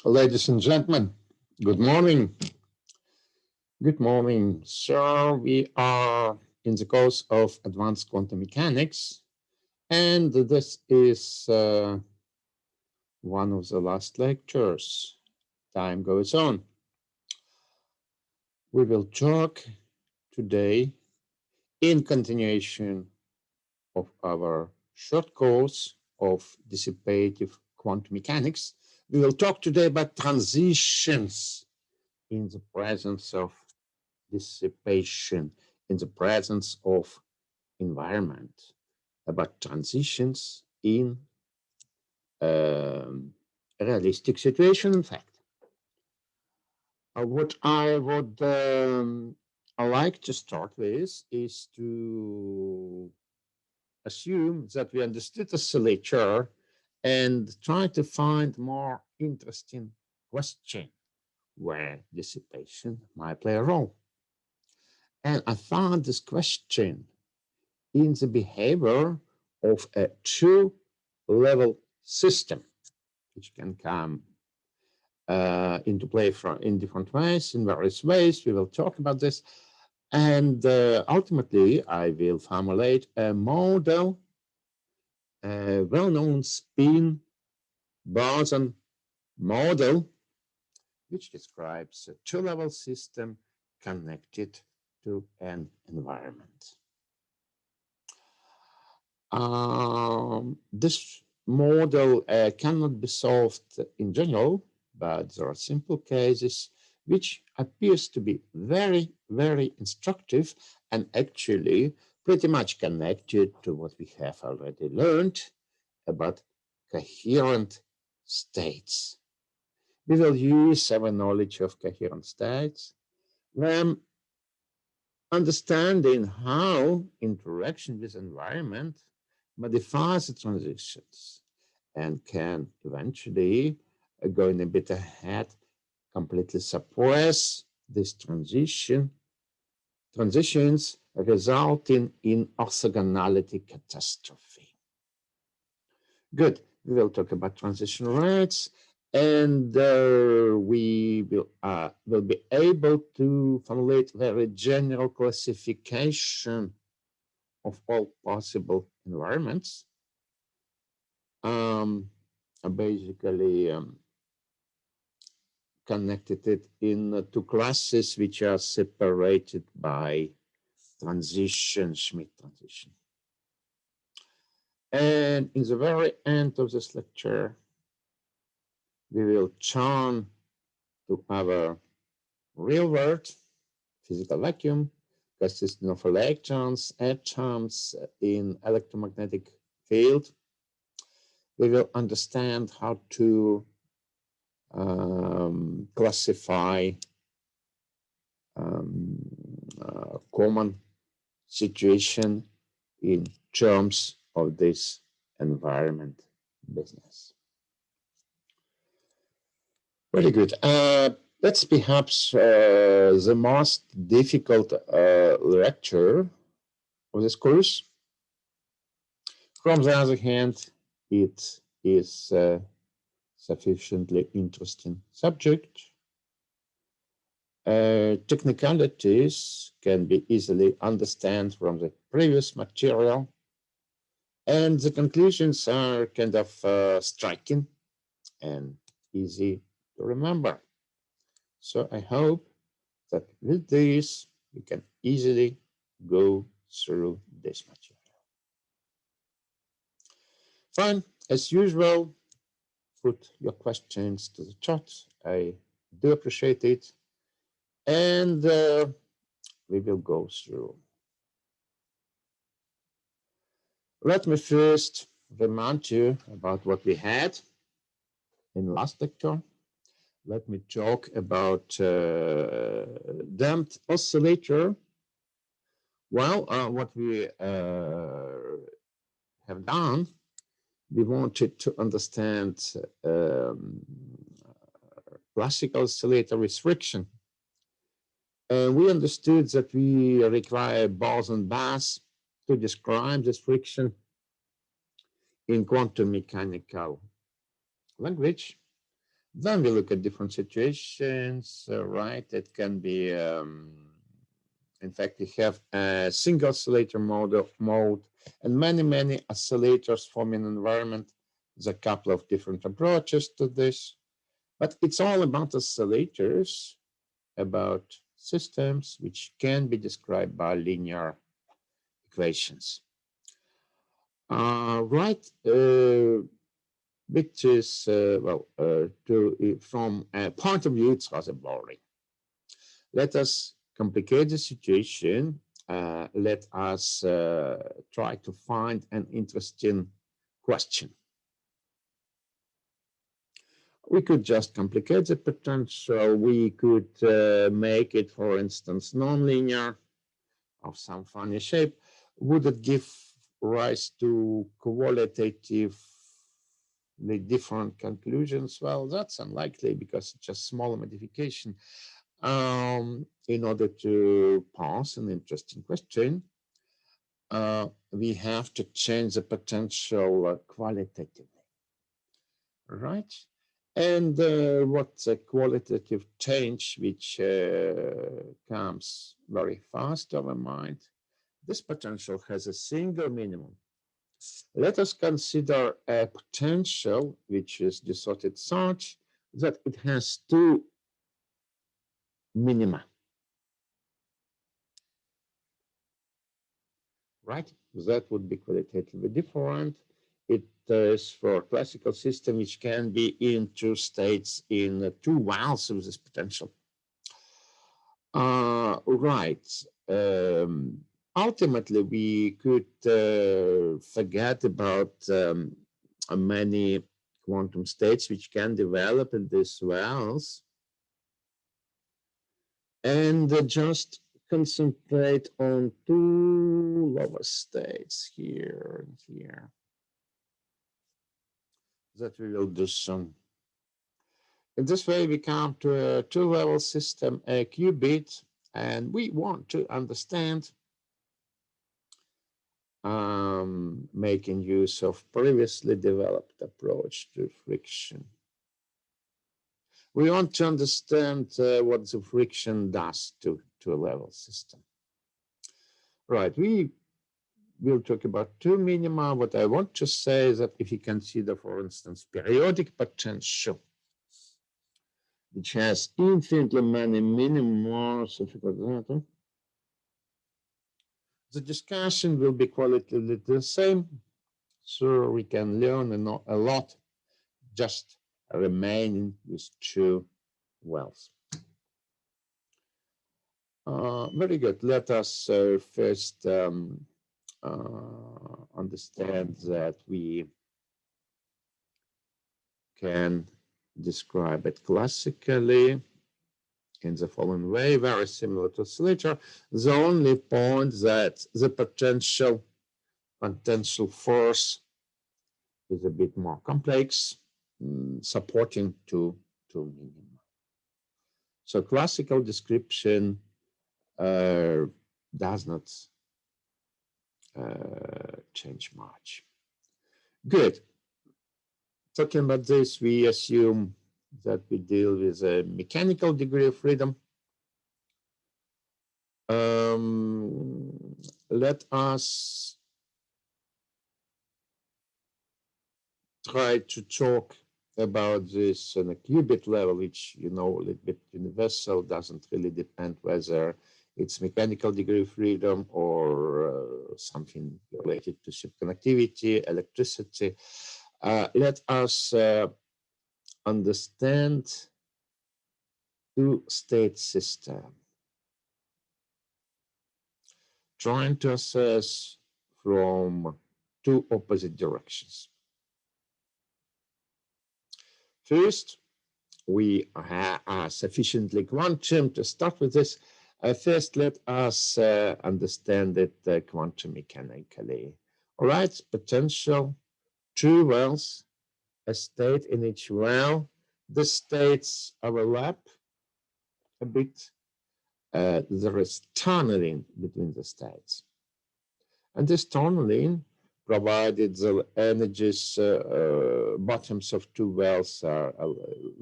Ladies and gentlemen, good morning. Good morning. So we are in the course of advanced quantum mechanics, and this is one of the last lectures. Time goes on. We will talk today in continuation of our short course of dissipative quantum mechanics. We will talk today about transitions in the presence of dissipation, in the presence of environment, about transitions in a realistic situation, in fact. What I would like to start with is to assume that we understood the oscillator and try to find more interesting question where dissipation might play a role. And I found this question in the behavior of a two-level system, which can come into play in different ways, in various ways. We will talk about this. And ultimately, I will formulate a model, a well-known spin boson model, which describes a two-level system connected to an environment. This model cannot be solved in general, but there are simple cases which appears to be very, very instructive and actually pretty much connected to what we have already learned about coherent states. We will use our knowledge of coherent states when understanding how interaction with environment modifies the transitions and can eventually, going a bit ahead, completely suppress this transitions resulting in orthogonality catastrophe. Good. We will talk about transition rates, and we will be able to formulate very general classification of all possible environments. Basically connected it in two classes which are separated by transition, Schmidt transition. And in the very end of this lecture, we will turn to our real world physical vacuum consisting of electrons, atoms in electromagnetic field. We will understand how to classify common situation in terms of this environment business. Very good. That's perhaps the most difficult lecture of this course. From the other hand, it is a sufficiently interesting subject. Technicalities can be easily understood from the previous material, and the conclusions are kind of striking and easy to remember. So I hope that with this, you can easily go through this material. Fine, as usual, put your questions to the chat. I do appreciate it. And we will go through. Let me first remind you about what we had in last lecture. Let me talk about damped oscillator. Well, what we have done, we wanted to understand classical oscillator with friction. And we understood that we require boson mass to describe this friction in quantum mechanical language. Then we look at different situations, right? It can be, in fact, we have a single oscillator mode and many oscillators forming an environment. There's a couple of different approaches to this, but it's all about oscillators, about systems which can be described by linear equations. Right, which is, from a point of view, it's rather boring. Let us complicate the situation. Let us try to find an interesting question. We could just complicate the potential. We could make it, for instance, nonlinear of some funny shape. Would it give rise to qualitatively different conclusions? Well, that's unlikely because it's just small modification. In order to pose an interesting question, we have to change the potential qualitatively, right? And what's a qualitative change which comes very fast to our mind? This potential has a single minimum. Let us consider a potential which is distorted such that it has two minima. Right? That would be qualitatively different. It is for a classical system which can be in two states in two whiles of this potential. Right. Ultimately, we could forget about many quantum states which can develop in these whiles and just concentrate on two lower states here and here that we will do soon. In this way, we come to a two-level system, a qubit, and we want to understand, making use of previously developed approach to friction. We want to understand what the friction does to a level system. Right, we will talk about two minima. What I want to say is that if you consider, for instance, periodic potential, which has infinitely many minima, the discussion will be qualitatively the same, so we can learn a lot just remaining with two wells. Very good. Let us first understand that we can describe it classically in the following way, very similar to oscillator. The only point that the potential force is a bit more complex, supporting two minima. So classical description does not change much. Good. Talking about this, we assume that we deal with a mechanical degree of freedom. Let us try to talk about this on a qubit level, which, you know, a little bit universal, doesn't really depend whether it's mechanical degree of freedom or something related to superconductivity, electricity. Let us understand two-state system, trying to assess from two opposite directions. First, we are sufficiently quantum to start with this. First, let us understand it quantum mechanically. All right, potential, two wells, a state in each well. The states overlap a bit. There is tunneling between the states. And this tunneling provided the energies bottoms of two wells are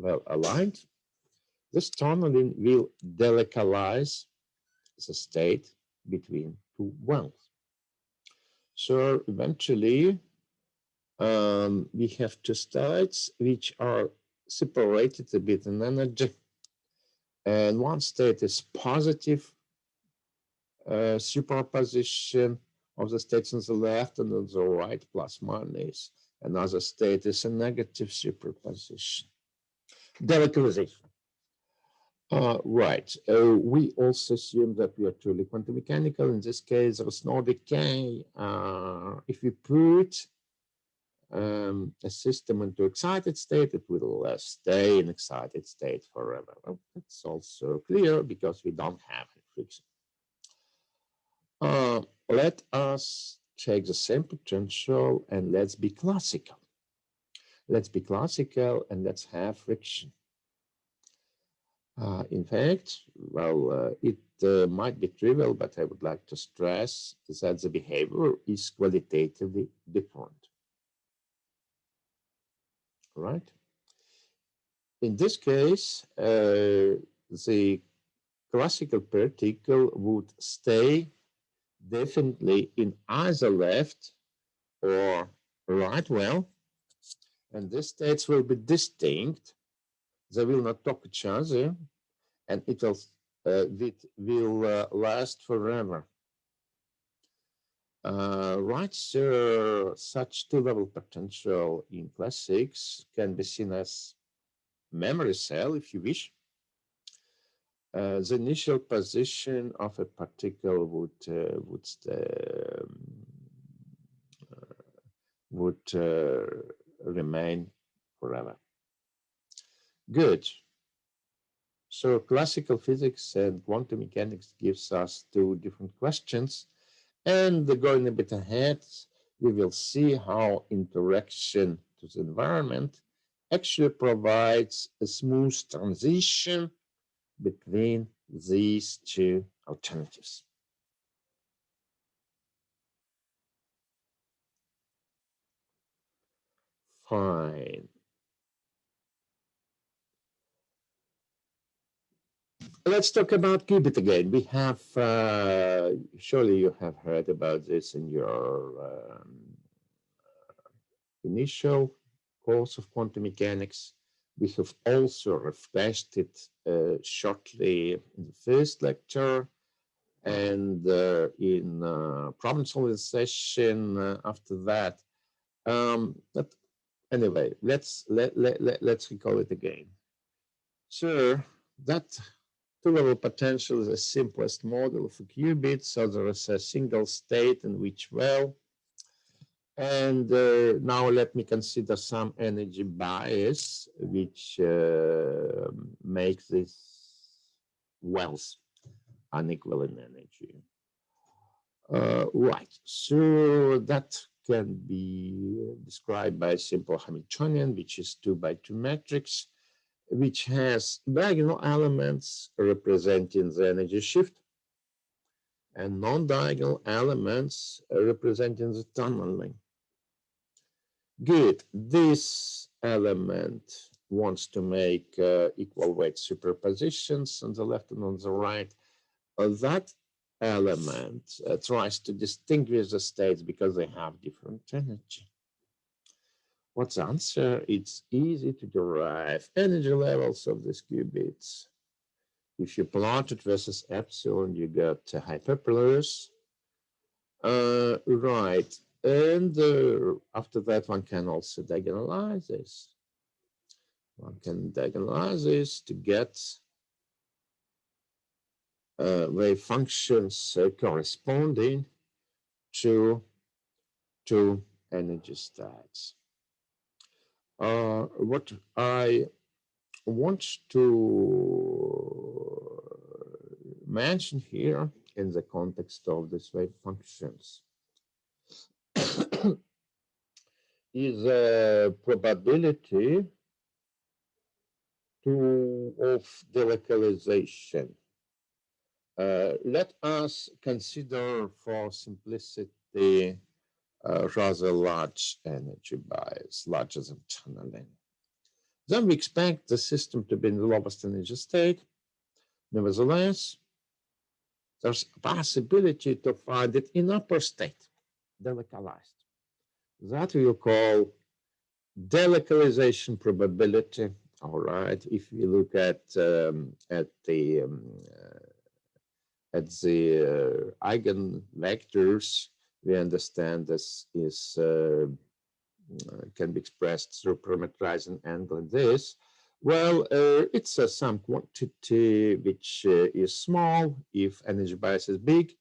well aligned. This tunneling will delocalize the state between two wells. So eventually, we have two states which are separated a bit in energy, and one state is positive superposition of the states on the left and on the right, plus minus. Another state is a negative superposition. Delocalization. Right. We also assume that we are truly quantum mechanical. In this case, there is no decay. If we put a system into excited state, it will stay in excited state forever. Well, it's also clear because we don't have any friction. Let us take the same potential and let's be classical. Let's be classical and let's have friction. In fact, well, it might be trivial, but I would like to stress that the behavior is qualitatively different. Right? In this case, the classical particle would stay definitely in either left or right well, and these states will be distinct. They will not talk to each other, and it will last forever. Right, so such two-level potential in classics can be seen as memory cell, if you wish. The initial position of a particle would remain forever. Good. So classical physics and quantum mechanics gives us two different questions. And going a bit ahead, we will see how interaction to the environment actually provides a smooth transition between these two alternatives. Fine. Let's talk about Qubit again. We have, surely you have heard about this in your initial course of quantum mechanics. We have also refreshed it shortly in the first lecture and in problem solving session after that. But anyway, let's recall it again. So that two-level potential is the simplest model of a qubit. So there is a single state in which well. And now let me consider some energy bias, which makes these wells unequal in energy. Right, so that can be described by a simple Hamiltonian, which is 2 by 2 matrix, which has diagonal elements representing the energy shift and non-diagonal elements representing the tunneling. Good. This element wants to make equal weight superpositions on the left and on the right. That element tries to distinguish the states because they have different energy. What's the answer? It's easy to derive energy levels of these qubits. If you plot it versus epsilon, you get hyperpolars. Right. And after that, one can also diagonalize this. One can diagonalize this to get wave functions corresponding to two energy states. What I want to mention here in the context of these wave functions is a probability of delocalization. Let us consider for simplicity rather large energy bias, larger than tunneling. Then we expect the system to be in the lowest energy state. Nevertheless, there's a possibility to find it in upper state, delocalized. That we'll call delocalization probability. All right, if we look at the eigenvectors, we understand this is can be expressed through parameterizing angle in this. Well, it's some quantity which is small if energy bias is big.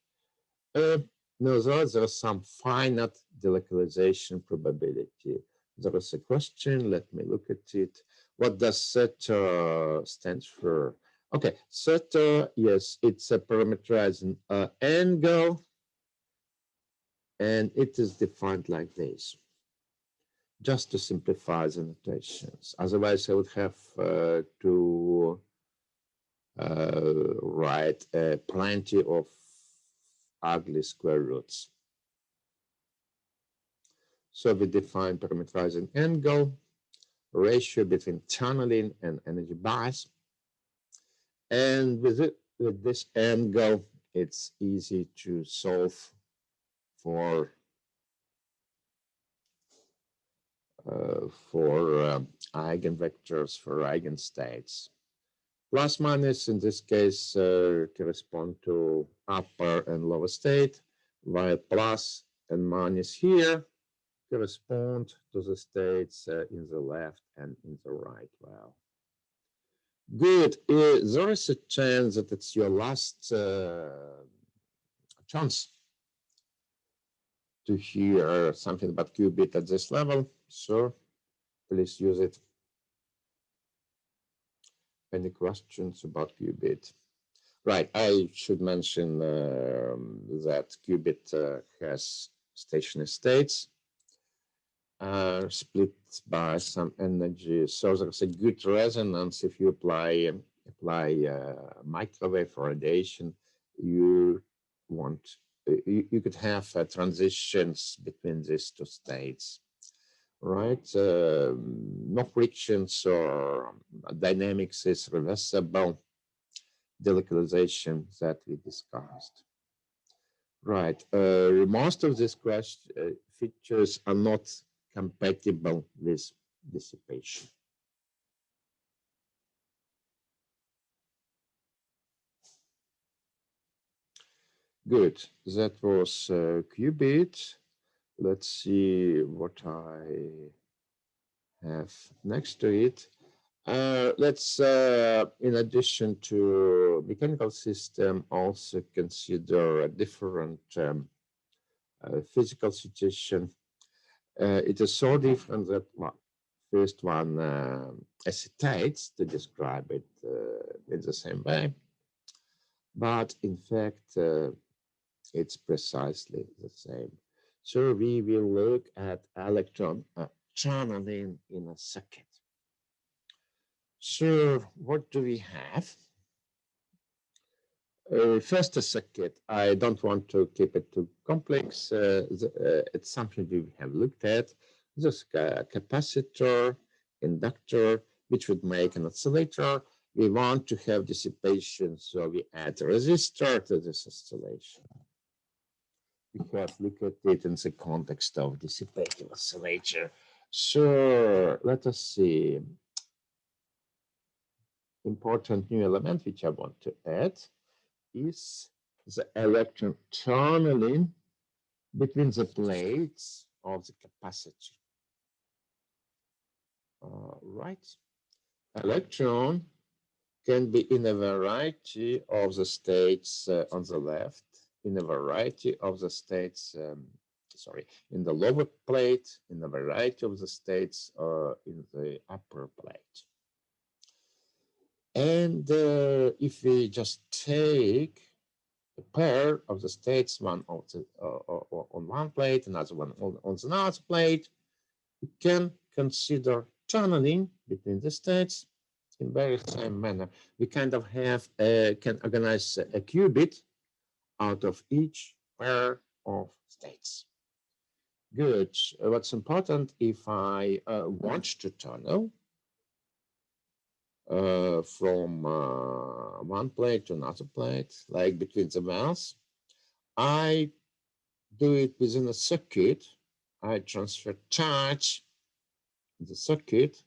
Nevertheless, there is some finite delocalization probability. There is a question. Let me look at it. What does theta stand for? Okay, theta, yes, it's a parameterizing angle, and it is defined like this. Just to simplify the notations. Otherwise, I would have to write plenty of ugly square roots. So we define parameterizing angle, ratio between tunneling and energy bias. And with this angle, it's easy to solve for eigenvectors, for eigenstates. Plus minus in this case correspond to upper and lower state, while plus and minus here correspond to the states in the left and in the right. Wow. Good. There is a chance that it's your last chance to hear something about qubit at this level. So please use it. Any questions about qubit? Right, I should mention that qubit has stationary states split by some energy. So there's a good resonance if you apply microwave radiation. You could have transitions between these two states, right? No frictions or dynamics is reversible. Delocalization that we discussed. Right. Most of these features are not compatible with dissipation. Good. That was qubit. Let's see what I have next to it. Let's, in addition to mechanical system, also consider a different physical situation. It is so different that first one hesitates to describe it in the same way, but in fact, it's precisely the same. So we will look at electron channeling in a second. So what do we have? First a circuit. I don't want to keep it too complex. It's something we have looked at. This capacitor, inductor, which would make an oscillator. We want to have dissipation, so we add a resistor to this oscillation. We have looked at it in the context of dissipating oscillator. So let us see. Important new element which I want to add is the electron channeling between the plates of the capacitor. Right. Electron can be in a variety of the states on the left, in a variety of the states, in the lower plate, in a variety of the states in the upper plate. And if we just take a pair of the states, one on one plate, another one on another plate, we can consider channeling between the states in very same manner. We kind of have can organize a qubit out of each pair of states. Good. What's important if I want to tunnel from one plate to another plate, like between the mass, I do it within a circuit. I transfer charge in the circuit.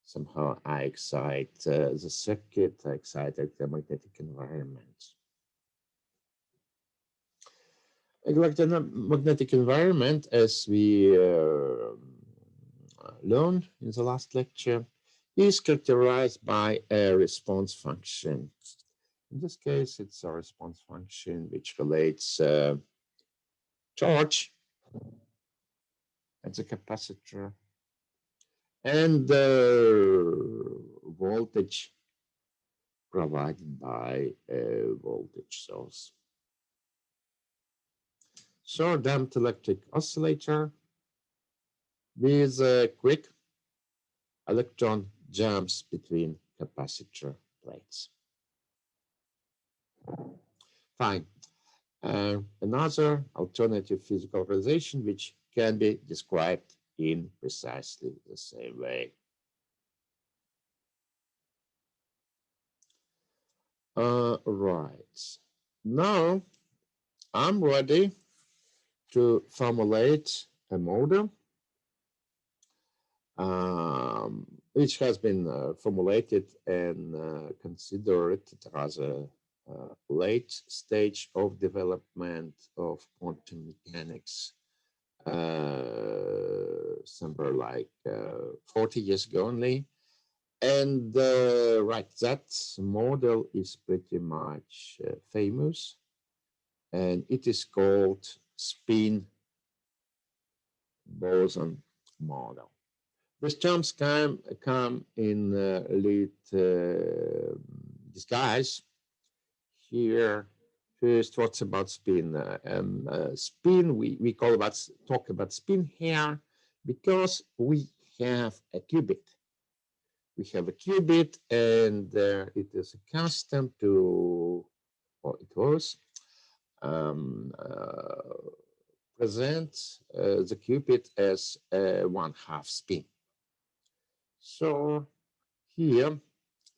Somehow I excite the circuit, I excite the electromagnetic environment. Electromagnetic environment, as we learned in the last lecture, is characterized by a response function. In this case, it's a response function which relates charge at the capacitor and the voltage provided by a voltage source. So damped electric oscillator with a quick electron jumps between capacitor plates. Fine. Another alternative physical realization which can be described in precisely the same way. Right. Now I'm ready to formulate a model which has been formulated and considered as a late stage of development of quantum mechanics, somewhere like 40 years ago only. And right, that model is pretty much famous, and it is called spin boson model. These terms come in lead disguise. Here, first, what's about spin? Spin, we talk about spin here because we have a qubit. We have a qubit, and it is accustomed to, or it was, present the qubit as a 1/2 spin. So here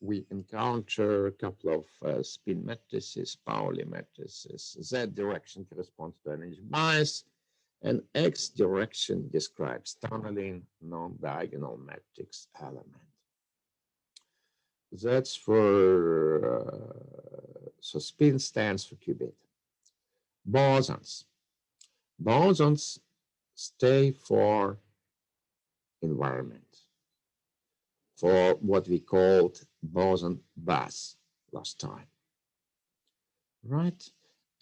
we encounter a couple of spin matrices, Pauli matrices. Z direction corresponds to energy bias, and X direction describes tunneling non-diagonal matrix element. That's for, so spin stands for qubit. Bosons. Bosons stay for environment, for what we called boson bus last time, right?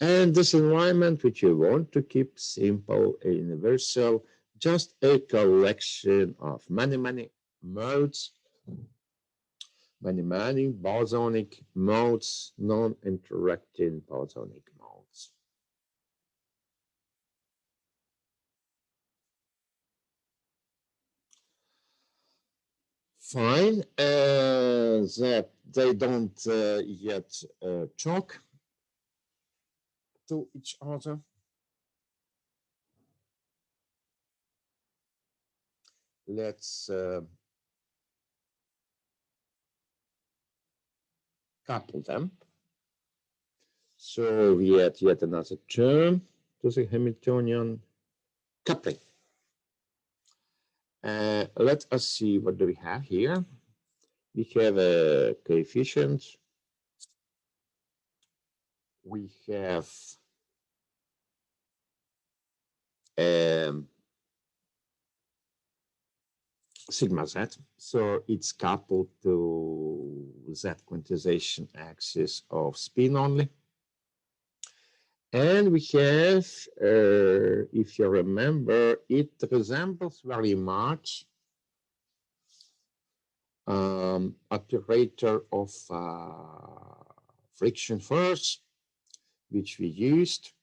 And this environment, which you want to keep simple and universal, just a collection of many modes, many bosonic modes, non-interacting bosonic modes. Fine, that they don't yet talk to each other. Let's couple them. So we add yet another term to the Hamiltonian coupling. Let us see, what do we have here? We have a coefficient. We have sigma z, so it's coupled to z quantization axis of spin only. And we have, if you remember, it resembles very much operator of friction force, which we used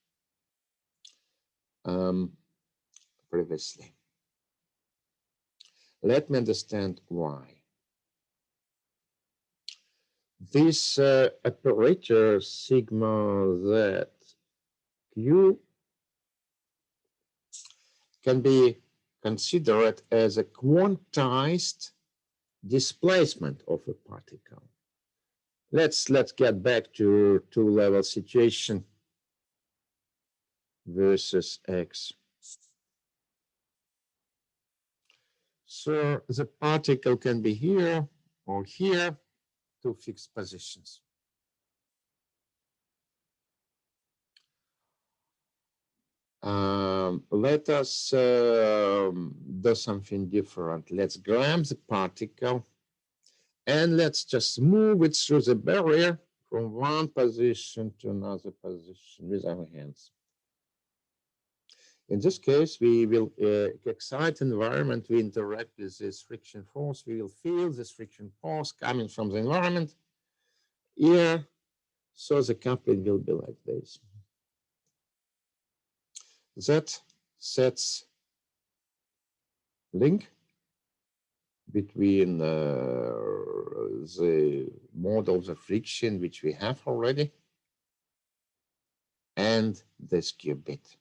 previously. Let me understand why. This operator sigma z q can be considered as a quantized displacement of a particle. Let's get back to two-level situation versus X. So the particle can be here or here, two fixed positions. Let us do something different. Let's grab the particle and let's just move it through the barrier from one position to another position with our hands. In this case, we will excite environment. We interact with this friction force. We will feel this friction force coming from the environment here. So the coupling will be like this. That sets link between the models of friction which we have already and this qubit.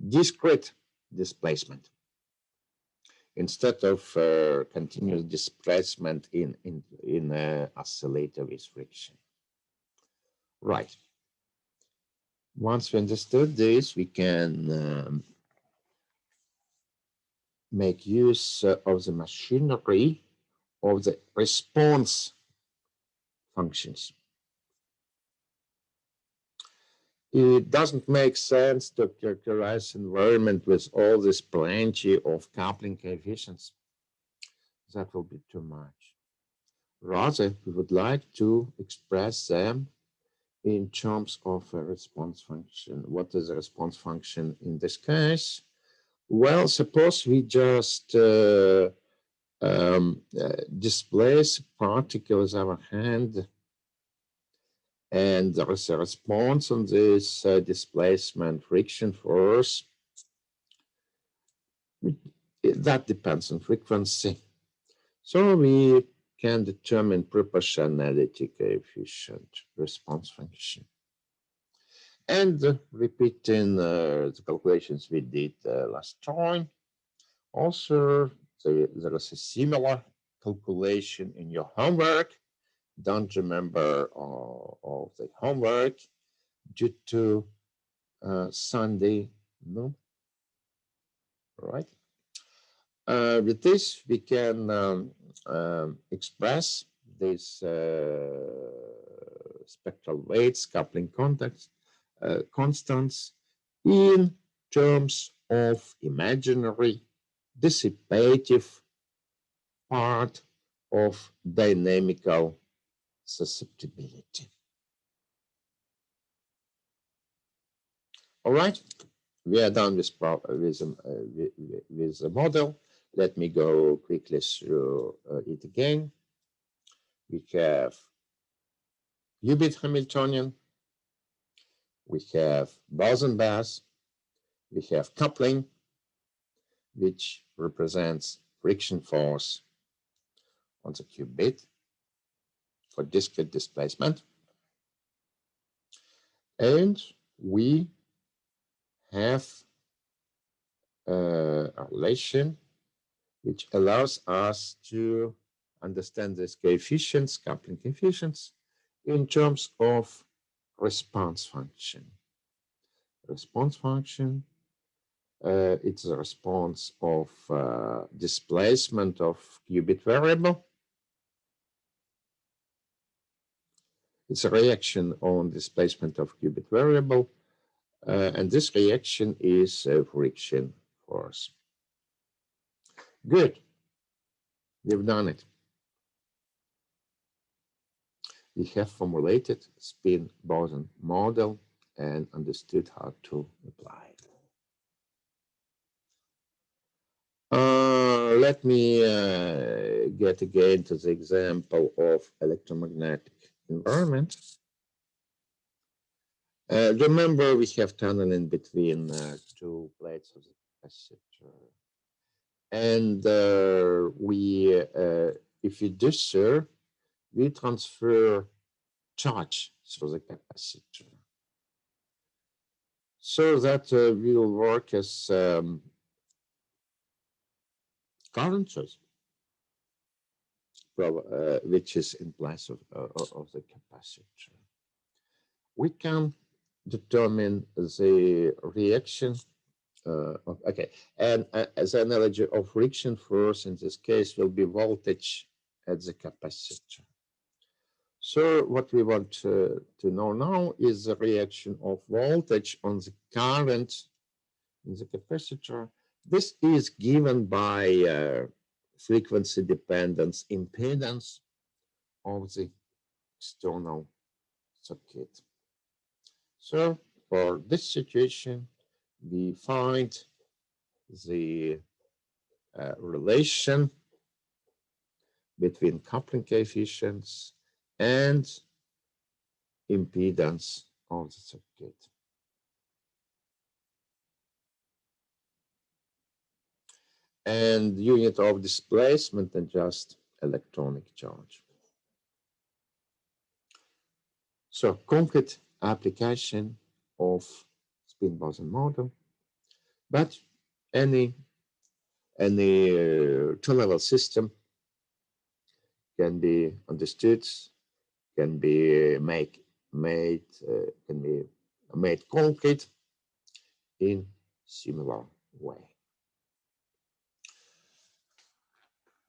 Discrete displacement instead of continuous displacement in oscillator with friction. Right. Once we understood this, we can make use of the machinery of the response functions. It doesn't make sense to characterize environment with all this plenty of coupling coefficients. That will be too much. Rather, we would like to express them in terms of a response function. What is a response function in this case? Well, suppose we just displace particles with our hand, and there is a response on this displacement friction force. That depends on frequency. So we can determine proportionality coefficient response function. And repeating the calculations we did last time, also there is a similar calculation in your homework. Don't remember all the homework due to Sunday, no? All right. With this, we can express these spectral weights, coupling contacts, constants in terms of imaginary dissipative part of dynamical susceptibility. All right, we are done with the model. Let me go quickly through it again. We have Qubit Hamiltonian, we have boson-Bass, we have coupling, which represents friction force on the qubit for discrete displacement. And we have a relation which allows us to understand these coefficients, coupling coefficients, in terms of response function. Response function, it's a response of displacement of qubit variable. It's a reaction on displacement of qubit variable, and this reaction is a friction force. Good, we've done it. We have formulated spin boson model and understood how to apply it. Let me get again to the example of electromagnetic environment. Remember, we have tunneling between two plates of the capacitor. And if we do so, we transfer charge through the capacitor. So that will work as current source, which is in place of the capacitor. We can determine the reaction. Okay, and the analogy of friction force in this case will be voltage at the capacitor. So what we want to know now is the reaction of voltage on the current in the capacitor. This is given by frequency dependence impedance of the external circuit. So for this situation, we find the relation between coupling coefficients and impedance of the circuit. And unit of displacement and just electronic charge. So concrete application of spin boson model, but any two-level system can be understood, can be made concrete in similar way.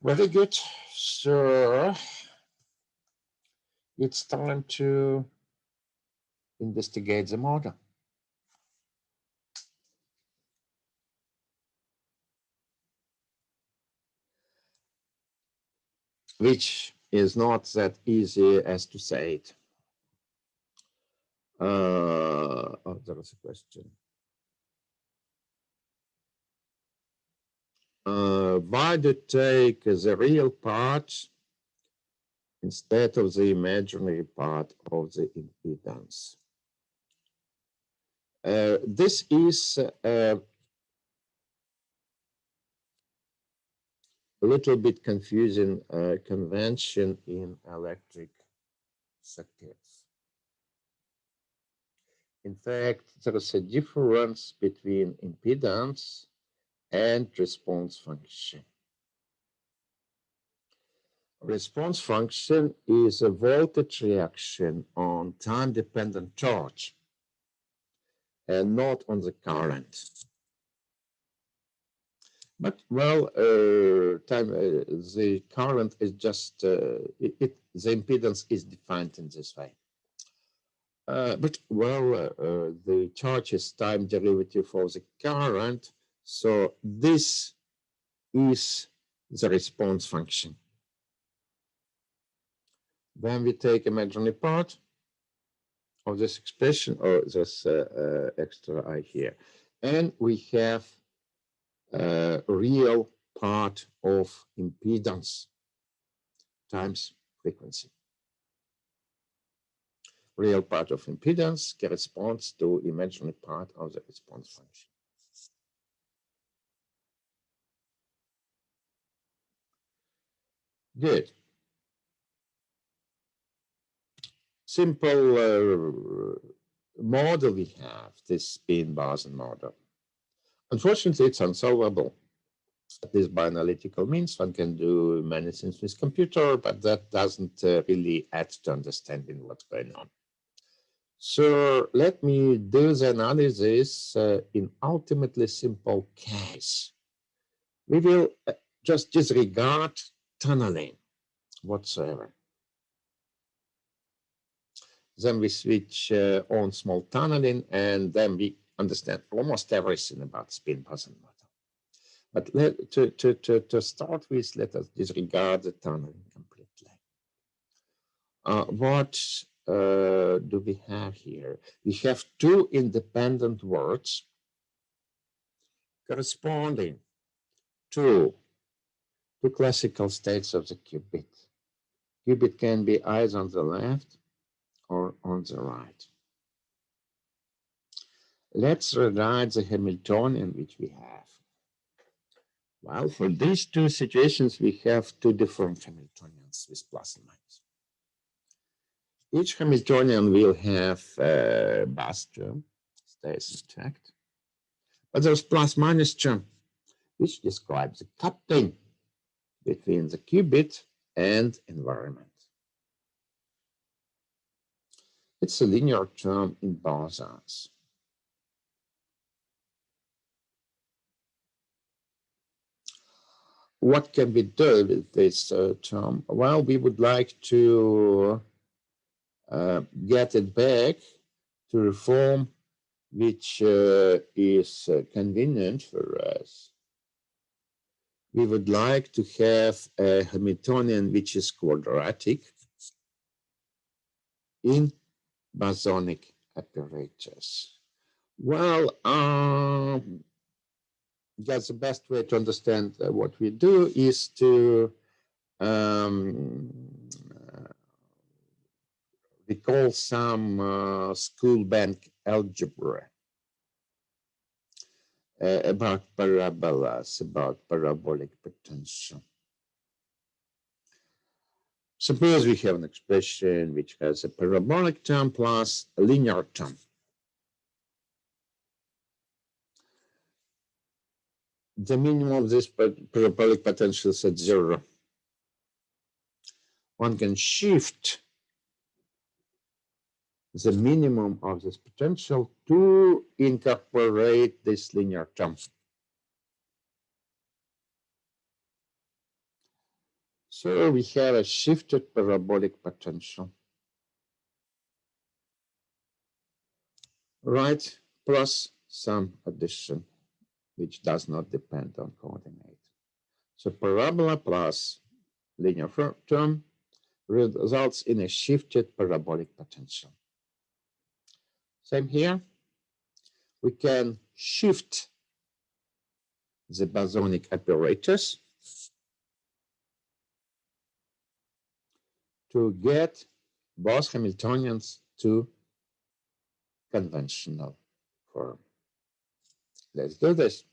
Very good. So it's time to investigate the model. Which is not that easy as to say it. Oh, there was a question. Why do you take the real part instead of the imaginary part of the impedance? This is a little bit confusing convention in electric circuits. In fact, there is a difference between impedance and response function. Response function is a voltage reaction on time-dependent charge and not on the current. But well, the current is just the impedance is defined in this way. But well, the charge is time derivative of the current, so this is the response function. Then we take imaginary part of this expression, or this extra I here, and we have real part of impedance times frequency. Real part of impedance corresponds to imaginary part of the response function. Good. Simple model we have, this spin boson model. Unfortunately, it's unsolvable. At least by analytical means, one can do many things with computer, but that doesn't really add to understanding what's going on. So let me do the analysis in ultimately simple case. We will just disregard tunneling whatsoever. Then we switch on small tunneling, and then we understand almost everything about spin boson model. But to start with, let us disregard the tunneling completely. What do we have here? We have two independent words corresponding to two classical states of the qubit. Qubit can be either on the left or on the right. Let's rewrite the Hamiltonian which we have. Well, for these two situations, we have two different Hamiltonians with plus and minus. Each Hamiltonian will have a bus term, stays intact, but there's plus minus term, which describes the coupling between the qubit and environment. It's a linear term in bosons. What can we do with this term? Well, we would like to get it back to a form which is convenient for us. We would like to have a Hamiltonian which is quadratic in bosonic apparatus. Well, that's the best way to understand what we do is to recall some school bank algebra about parabolas, about parabolic potential. Suppose we have an expression which has a parabolic term plus a linear term. The minimum of this parabolic potential is at 0. One can shift the minimum of this potential to incorporate this linear term. So we have a shifted parabolic potential, right? Plus some addition, which does not depend on coordinate. So parabola plus linear term results in a shifted parabolic potential. Same here. We can shift the bosonic apparatus to get both Hamiltonians to conventional form. Let's do this.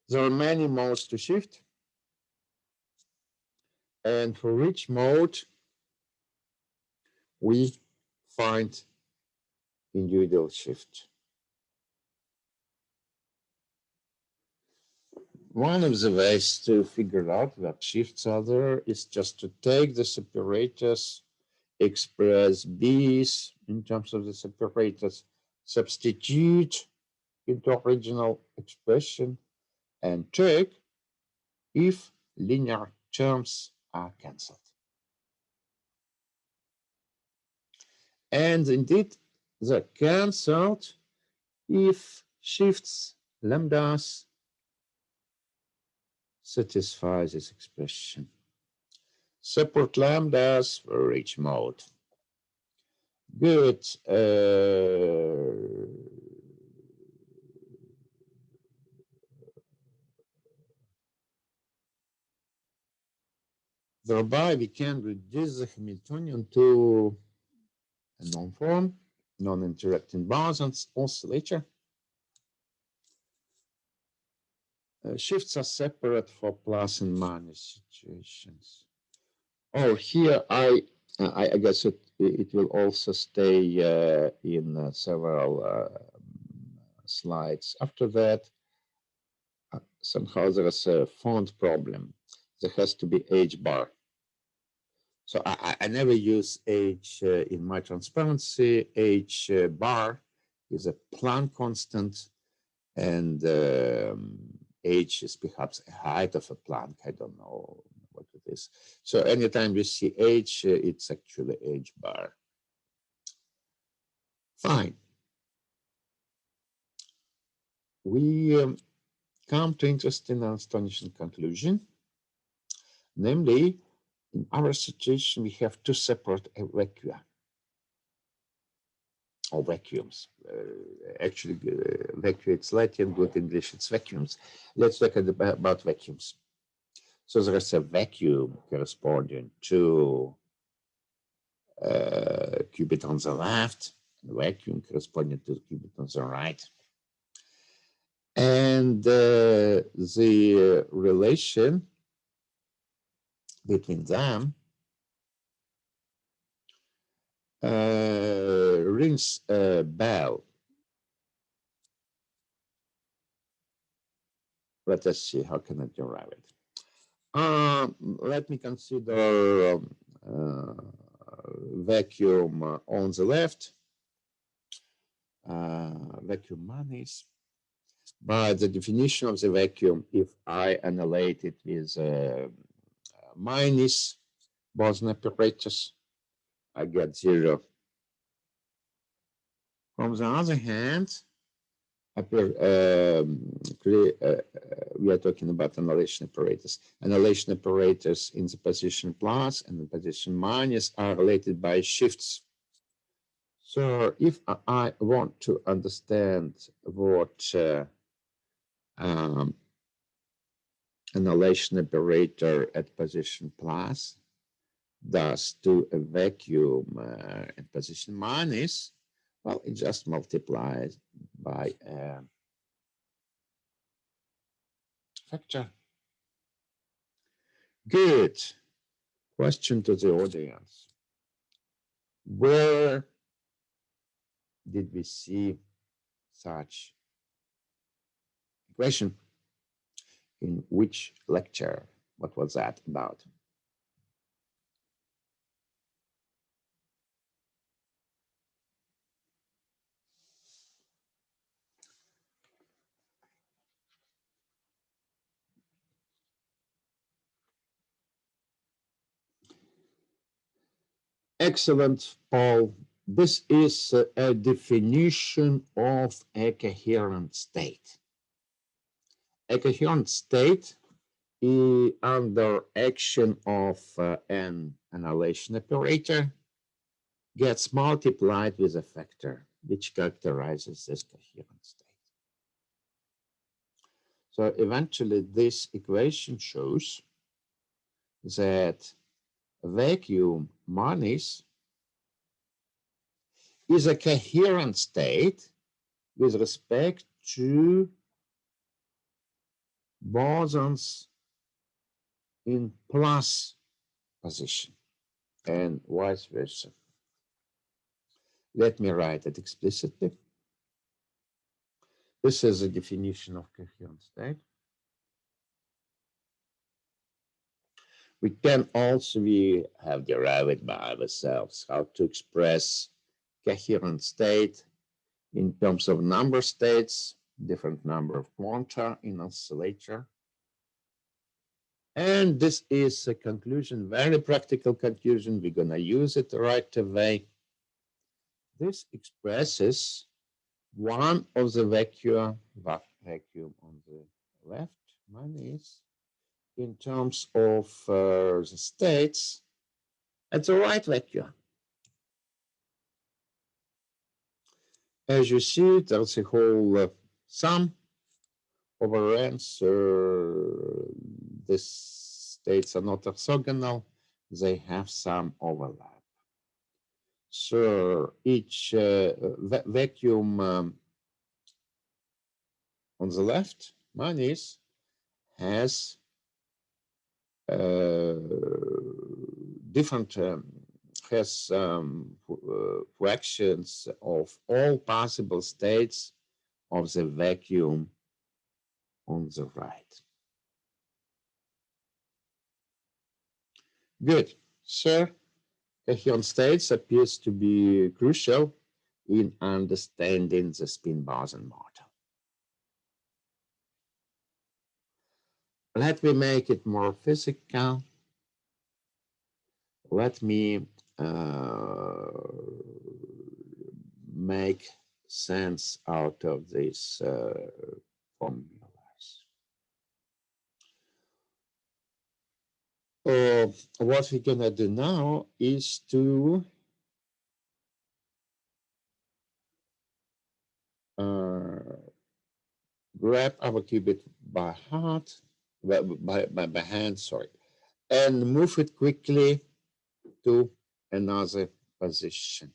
There are many modes to shift. And for each mode, we find individual shift. One of the ways to figure out what shifts are there is just to take the separators, express B's in terms of the separators, substitute into original expression, and check if linear terms are cancelled. And indeed, they're cancelled if shifts lambdas satisfy this expression. Separate lambdas for each mode. Good. Thereby, we can reduce the Hamiltonian to a non-form, non-interacting bosons oscillator. Shifts are separate for plus and minus situations. Oh, here I guess it will also stay in several slides. After that, somehow there is a font problem. There has to be H bar. So I never use H in my transparency. H bar is a Planck constant, and H is perhaps a height of a Planck. I don't know what it is. So anytime you see H, it's actually H bar. Fine. We come to interesting and astonishing conclusion. Namely, in our situation, we have two separate vacua or vacuums. Actually, vacua, it's Latin, good English, it's vacuums. Let's look at about vacuums. So there is a vacuum corresponding to qubit on the left, and a vacuum corresponding to the qubit on the right. And the relation between them rings a bell Let us see how can I derive it. Let me consider vacuum on the left, vacuum manis. By the definition of the vacuum, if I annihilate it with minus boson apparatus, I get 0. From the other hand, we are talking about annihilation apparatus. Annihilation apparatus in the position plus and the position minus are related by shifts. So if I want to understand what annihilation operator at position plus does to a vacuum at position minus, well, it just multiplies by a factor. Good. Question to the audience. Where did we see such equation? In which lecture? What was that about? Excellent, Paul. This is a definition of a coherent state. A coherent state is under action of an annihilation operator gets multiplied with a factor which characterizes this coherent state. So eventually this equation shows that vacuum minus is a coherent state with respect to bosons in plus position and vice versa. Let me write it explicitly. This is a definition of coherent state. We can also, we have derived by ourselves how to express coherent state in terms of number states, different number of quanta in oscillator. And this is a conclusion, very practical conclusion. We're going to use it right away. This expresses one of the vacuum on the left, minus, in terms of the states at the right vacuum. As you see, there's a whole sum over n, so these states are not orthogonal, they have some overlap. So each vacuum on the left, minus, has different fractions of all possible states of the vacuum on the right. Good. So coherent states appears to be crucial in understanding the spin boson model. Let me make it more physical. Let me make sense out of these formulas. What we're gonna do now is to grab our qubit by heart, by hand, sorry, and move it quickly to another position.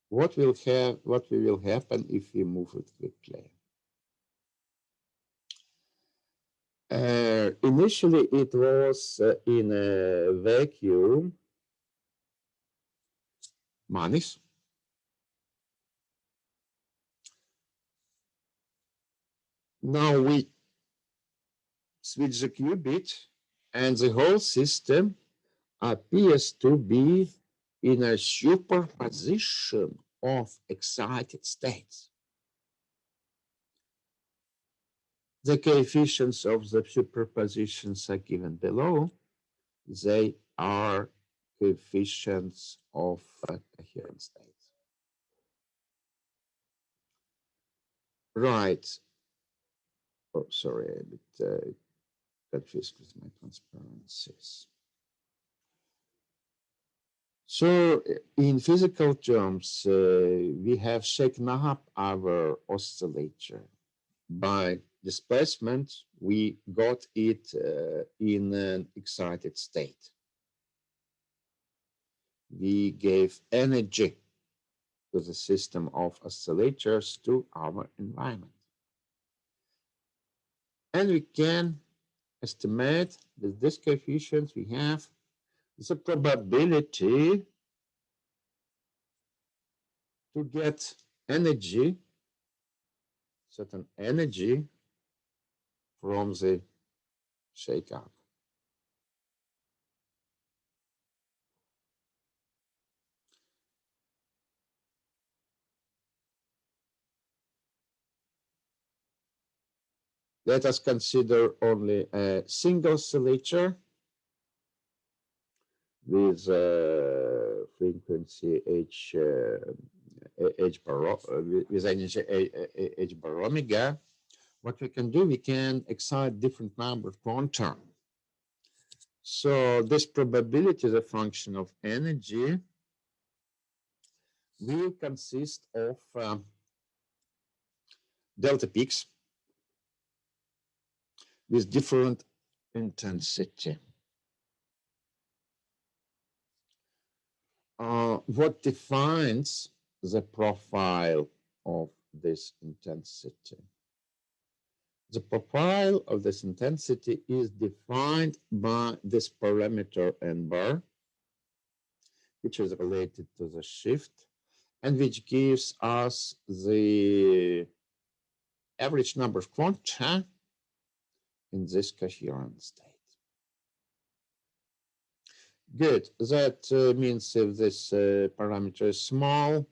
What will happen if we move it quickly? Initially, it was in a vacuum minus. Now we switch the qubit, and the whole system appears to be in a superposition of excited states. The coefficients of the superpositions are given below. They are coefficients of coherent states. Right. Oh, sorry, a bit confused with my transparencies. So in physical terms, we have shaken up our oscillator. By displacement, we got it in an excited state. We gave energy to the system of oscillators to our environment. And we can estimate with this coefficient we have the probability to get energy, certain energy from the shake-up. Let us consider only a single oscillator with frequency h bar with energy h bar omega. What we can do, we can excite different number of quanta. So this probability is a function of energy will consist of delta peaks with different intensity. What defines the profile of this intensity? The profile of this intensity is defined by this parameter n bar, which is related to the shift, and which gives us the average number of quanta in this coherent state. Good. That means if this parameter is small,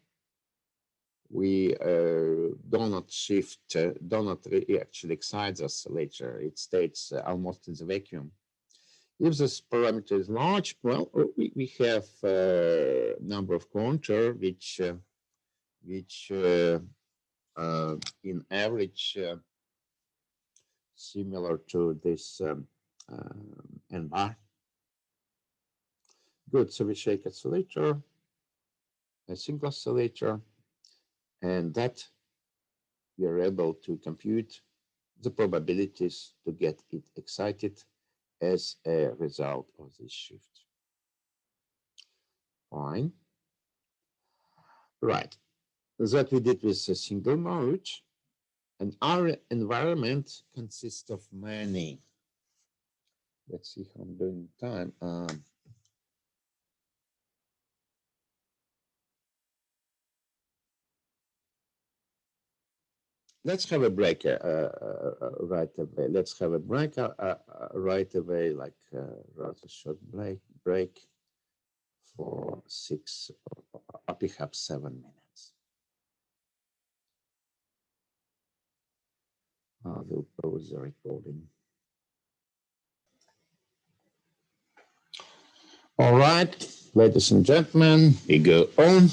we do not shift, do not actually excite the oscillator. It stays almost in the vacuum. If this parameter is large, well, we have a number of quanta which in average similar to this n bar. Good. So we shake oscillator, a single oscillator, and that we are able to compute the probabilities to get it excited as a result of this shift. Fine. Right. That we did with a single mode, and our environment consists of many. Let's see how I'm doing time. Let's have a break right away. Let's have a break right away, like rather short break for 6 or perhaps 7 minutes. I will pause the recording. All right, ladies and gentlemen, we go on.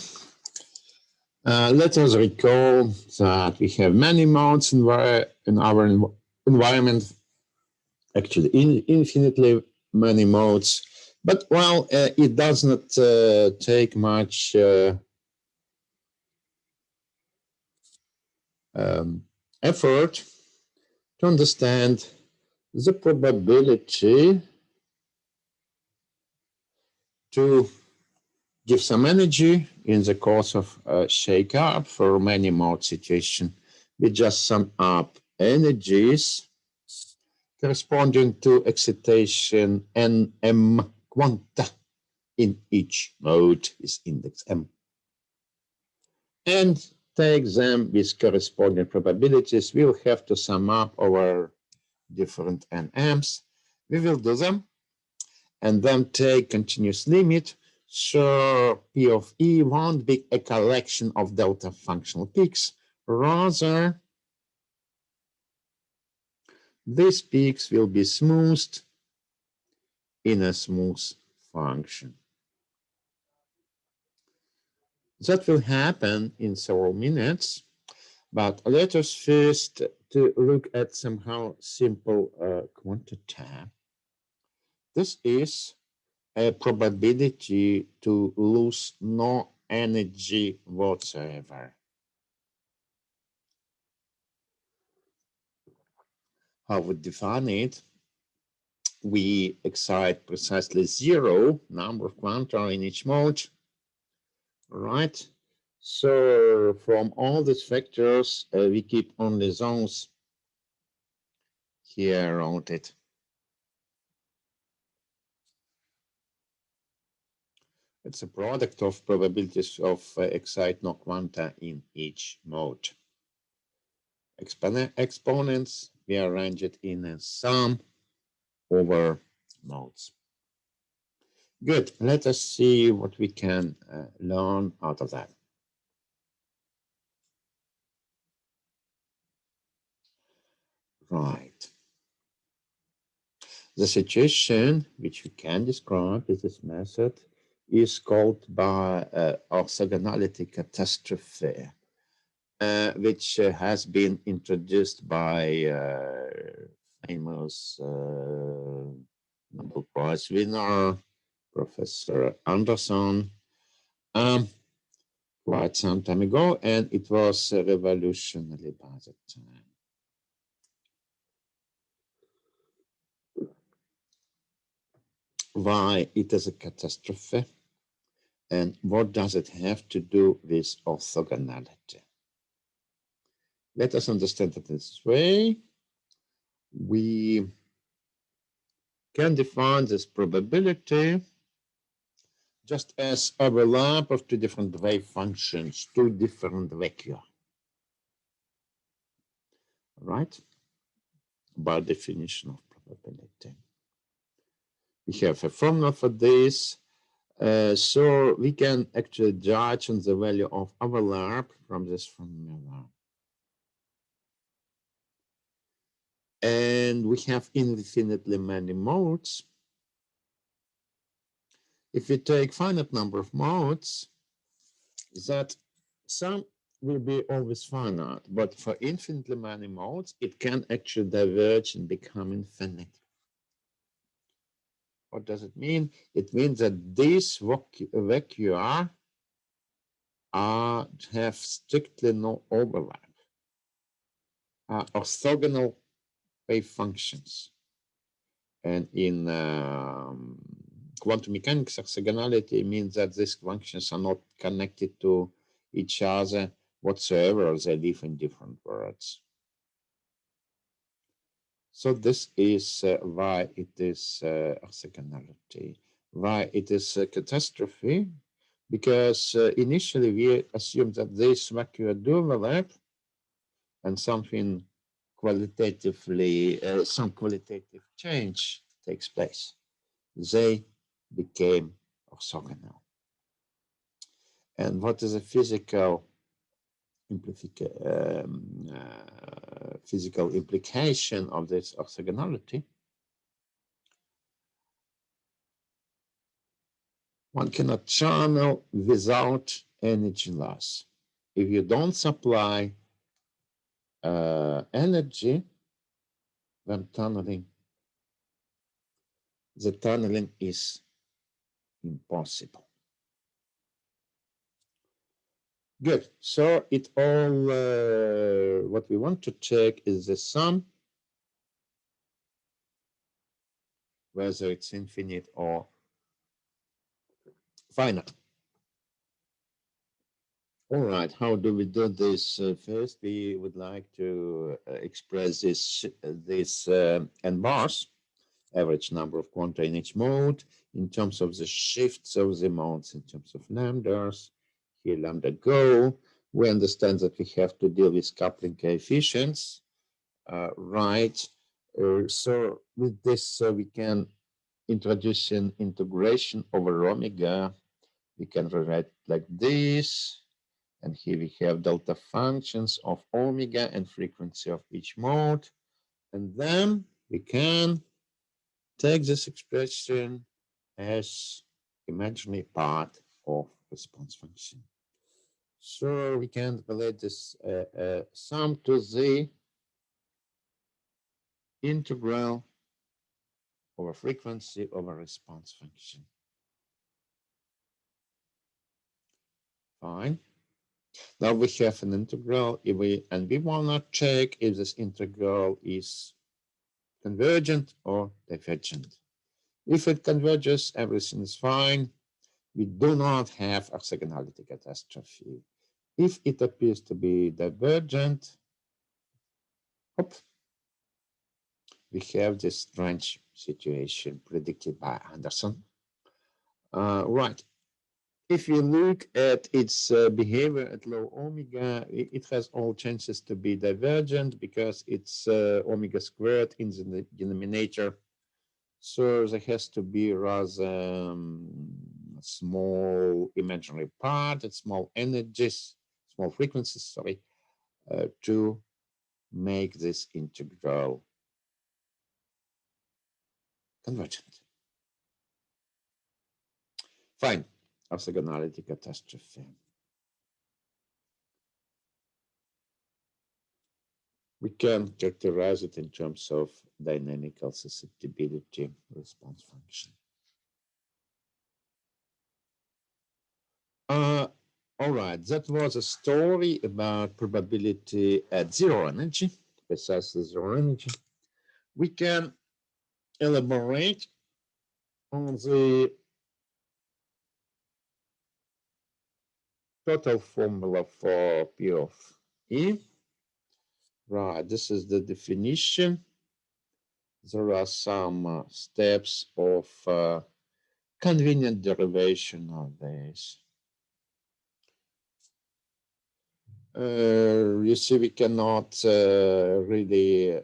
Let us recall that we have many modes in our environment, actually infinitely many modes, but well, it does not take much effort to understand the probability to give some energy in the course of a shake-up for many mode situation. We just sum up energies corresponding to excitation nm quanta in each mode is index m. And take them with corresponding probabilities. We'll have to sum up our different NMs. We will do them and then take continuous limit. So P of E won't be a collection of delta functional peaks. Rather, these peaks will be smoothed in a smooth function. That will happen in several minutes, but let us first to look at somehow simple quantity. This is a probability to lose no energy whatsoever. How we define it? We excite precisely zero number of quanta in each mode. Right. So from all these factors, we keep only zones here around it. It's a product of probabilities of excite no quanta in each mode. Exponents, we arrange it in a sum over modes. Good. Let us see what we can learn out of that. Right. The situation which we can describe with this method is called by orthogonality catastrophe, which has been introduced by famous Nobel Prize winner, Professor Anderson, quite some time ago, and it was revolutionary by that time. Why it is a catastrophe, and what does it have to do with orthogonality? Let us understand it this way. We can define this probability just as overlap of two different wave functions, two different vector. Right? By definition of probability. We have a formula for this. So we can actually judge on the value of overlap from this formula. And we have infinitely many modes. If we take finite number of modes, that some will be always finite, but for infinitely many modes, it can actually diverge and become infinite. What does it mean? It means that these vector have strictly no overlap, are orthogonal wave functions. And in quantum mechanics, orthogonality means that these functions are not connected to each other whatsoever. They live in different worlds. So this is why it is orthogonality, why it is a catastrophe, because initially we assumed that this vector do overlap and something qualitatively, some qualitative change takes place. They became orthogonal. And what is a physical implication of this orthogonality? One cannot channel without energy loss. If you don't supply energy, then the tunneling is impossible. Good. So it all, what we want to check is the sum, whether it's infinite or finite. All right, how do we do this? First, we would like to express this n bars, average number of quanta in each mode, in terms of the shifts of the modes, in terms of lambdas. Here lambda go, We understand that we have to deal with coupling coefficients, right? So with this, we can introduce an integration over omega. We can rewrite like this. And here we have delta functions of omega and frequency of each mode. And then we can take this expression as imaginary part of response function. So we can relate this sum to the integral over frequency over response function. Fine. Now we have an integral, and we want to check if this integral is convergent or divergent. If it converges, everything is fine. We do not have orthogonality catastrophe. If it appears to be divergent, we have this strange situation predicted by Anderson. Right. If you look at its behavior at low omega, it has all chances to be divergent because it's omega squared in the denominator. So there has to be rather small imaginary part and small energies, small frequencies, sorry, to make this integral convergent. Fine. Orthogonality catastrophe. We can characterize it in terms of dynamical susceptibility response function. All right, that was a story about probability at zero energy, precisely zero energy. We can elaborate on the total formula for P of E. Right, this is the definition. There are some steps of convenient derivation of this. You see, we cannot really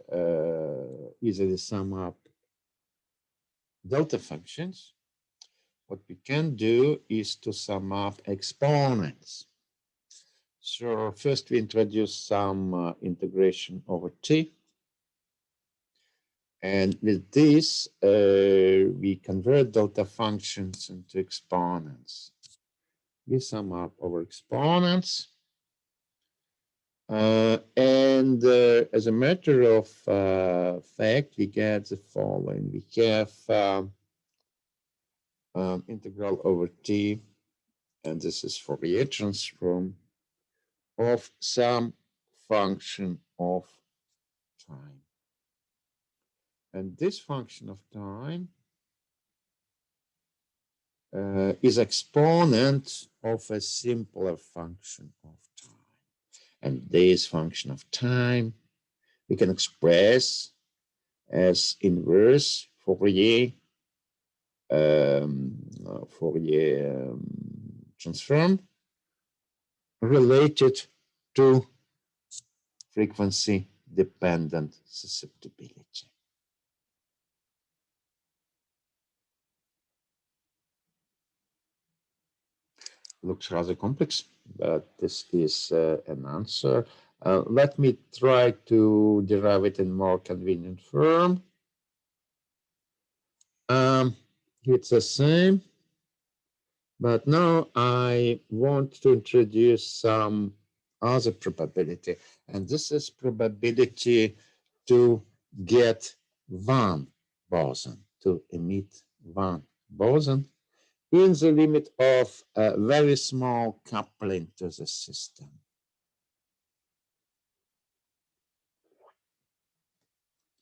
easily sum up delta functions. What we can do is to sum up exponents. So first we introduce some integration over t. And with this, we convert delta functions into exponents. We sum up over exponents. And as a matter of fact, we get the following. We have integral over t, and this is Fourier transform of some function of time. And this function of time is exponent of a simpler function of time. And this function of time we can express as inverse Fourier transform related to frequency dependent susceptibility. Looks rather complex, but this is an answer. Let me try to derive it in more convenient form. It's the same, but now I want to introduce some other probability, and this is probability to get one boson, to emit one boson in the limit of a very small coupling to the system.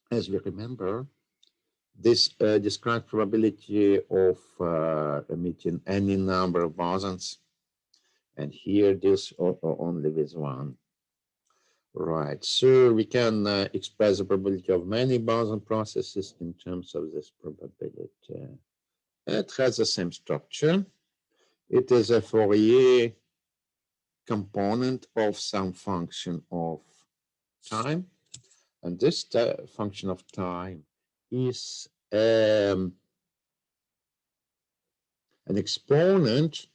As we remember, this describes probability of emitting any number of bosons, and here this only with one. Right, so we can express the probability of many boson processes in terms of this probability. It has the same structure. It is a Fourier component of some function of time, and this function of time is an exponent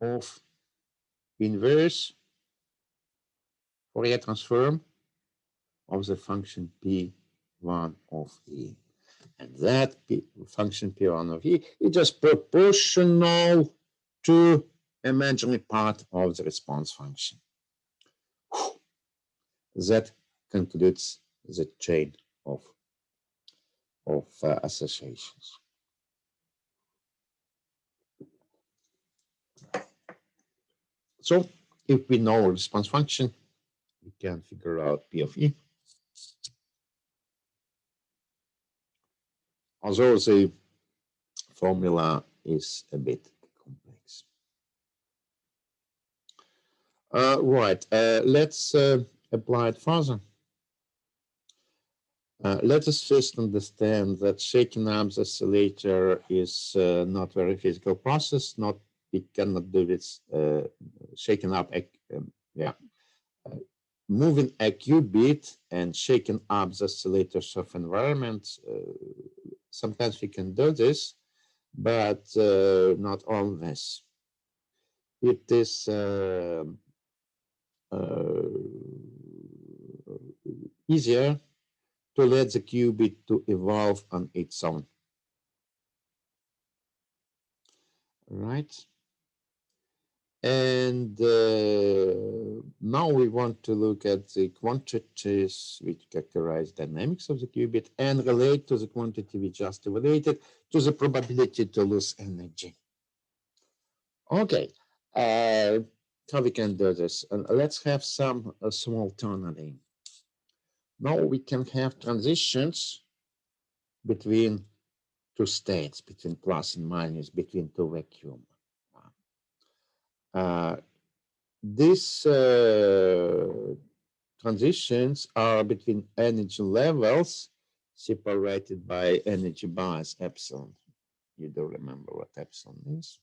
of inverse Fourier transform of the function P1 of E. And that function P1 of E is just proportional to imaginary part of the response function. That concludes the chain of associations. So if we know a response function, we can figure out P of E. Although the formula is a bit complex. Right, let's apply it further. Let us first understand that shaking up the oscillator is not a very physical process. We cannot do this shaking up, moving a qubit and shaking up the oscillators of environment. Sometimes we can do this, but not always. It is easier to let the qubit to evolve on its own. Right? And now we want to look at the quantities which characterize dynamics of the qubit and relate to the quantity we just evaluated to the probability to lose energy. Okay, how we can do this? Let's have some small tunneling. Now we can have transitions between two states, between plus and minus, between two vacuum. These transitions are between energy levels separated by energy bias epsilon. You do remember what epsilon is?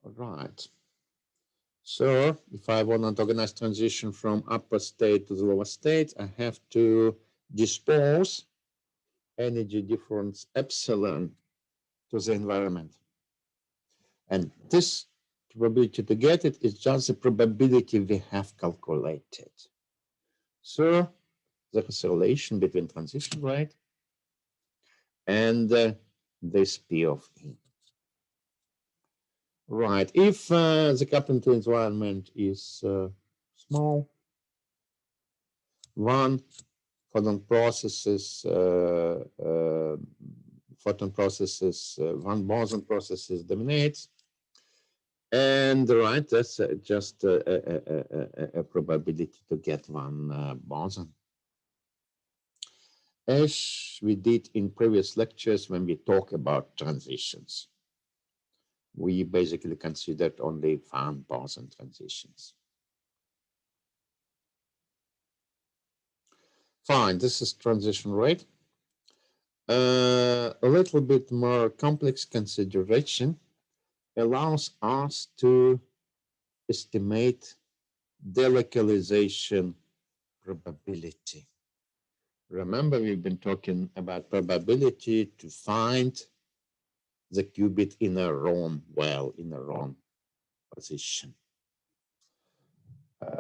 All right. So if I want to organize transition from upper state to the lower state, I have to dispose energy difference epsilon to the environment. And this probability to get it is just the probability we have calculated. So the correlation between transition rate and this P of E. Right, if the coupling to environment is small, one photon processes, one boson processes dominates, and right, that's just a probability to get one boson. As we did in previous lectures when we talk about transitions, we basically considered only one boson transitions. Fine, this is transition rate. A little bit more complex consideration allows us to estimate delocalization probability. Remember, we've been talking about probability to find the qubit in a wrong position.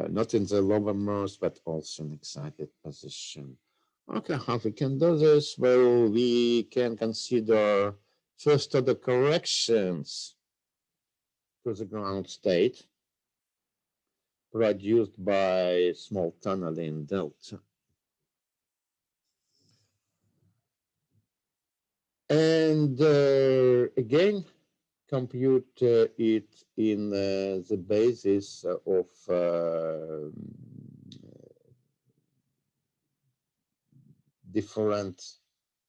Not in the lowermost, but also in excited position. Okay, how we can do this? Well, we can consider first order corrections to the ground state produced by small tunneling delta. And again, compute it in the basis of different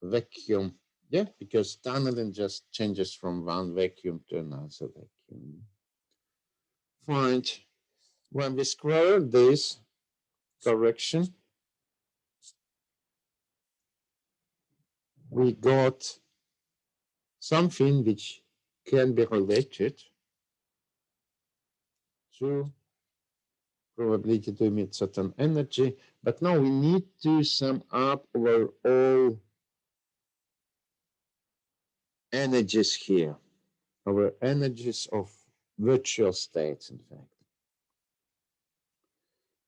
vacuum. Yeah, because tunneling just changes from one vacuum to another vacuum. Fine. When we square this correction, we got something which can be related to probability to emit certain energy. But now we need to sum up our all energies here, our energies of virtual states, in fact.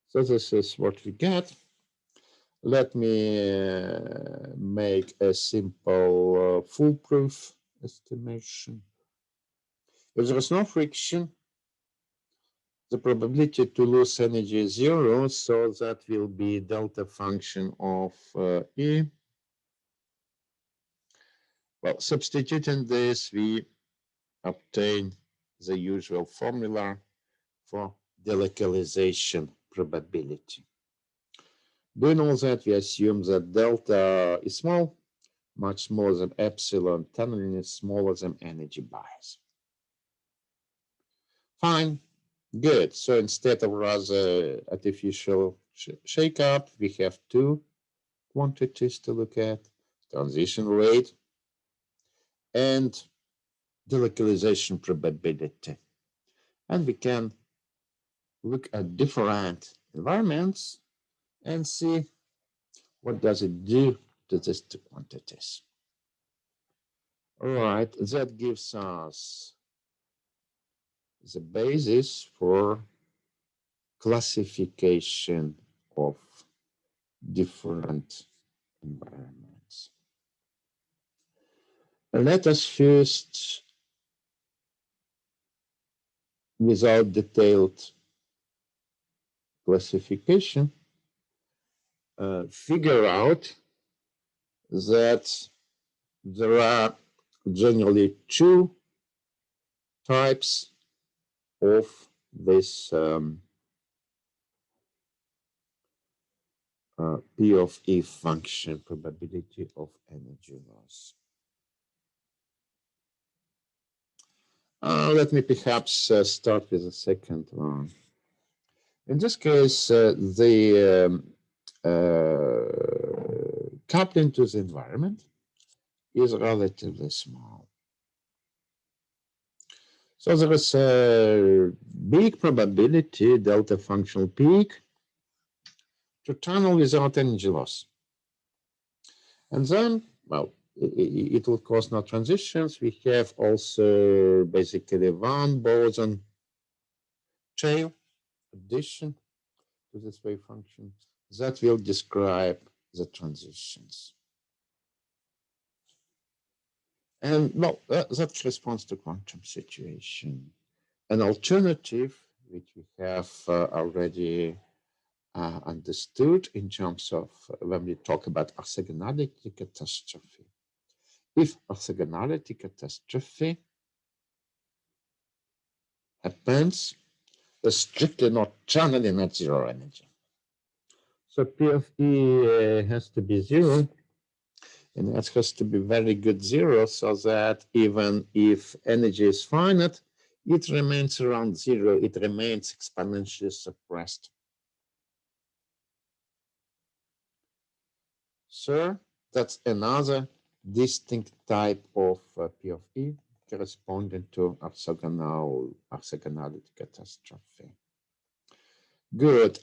So this is what we get. Let me make a simple foolproof estimation. If there is no friction, the probability to lose energy is zero, so that will be delta function of E. Well, substituting this, we obtain the usual formula for delocalization probability. Doing all that, we assume that delta is small, much smaller than epsilon, tunneling is smaller than energy bias. Fine, good. So instead of rather artificial shake-up, we have two quantities to look at, transition rate and delocalization probability. And we can look at different environments and see what does it do to these two quantities. All right, that gives us the basis for classification of different environments. Let us first, without detailed classification, figure out that there are generally two types of this P of E function, probability of energy loss. Let me perhaps start with the second one. In this case, the coupling to the environment is relatively small. So there is a big probability, delta functional peak, to tunnel without energy loss. And then, well, it will cause no transitions. We have also basically one boson tail addition to this wave function that will describe the transitions. And well, that responds to quantum situation. An alternative, which we have already understood in terms of when we talk about orthogonality catastrophe. If orthogonality catastrophe happens, there's strictly not channeling at zero energy. So P of E has to be zero, and that has to be very good zero, so that even if energy is finite, it remains around zero, it remains exponentially suppressed. So that's another distinct type of P of E corresponding to orthogonality catastrophe. Good.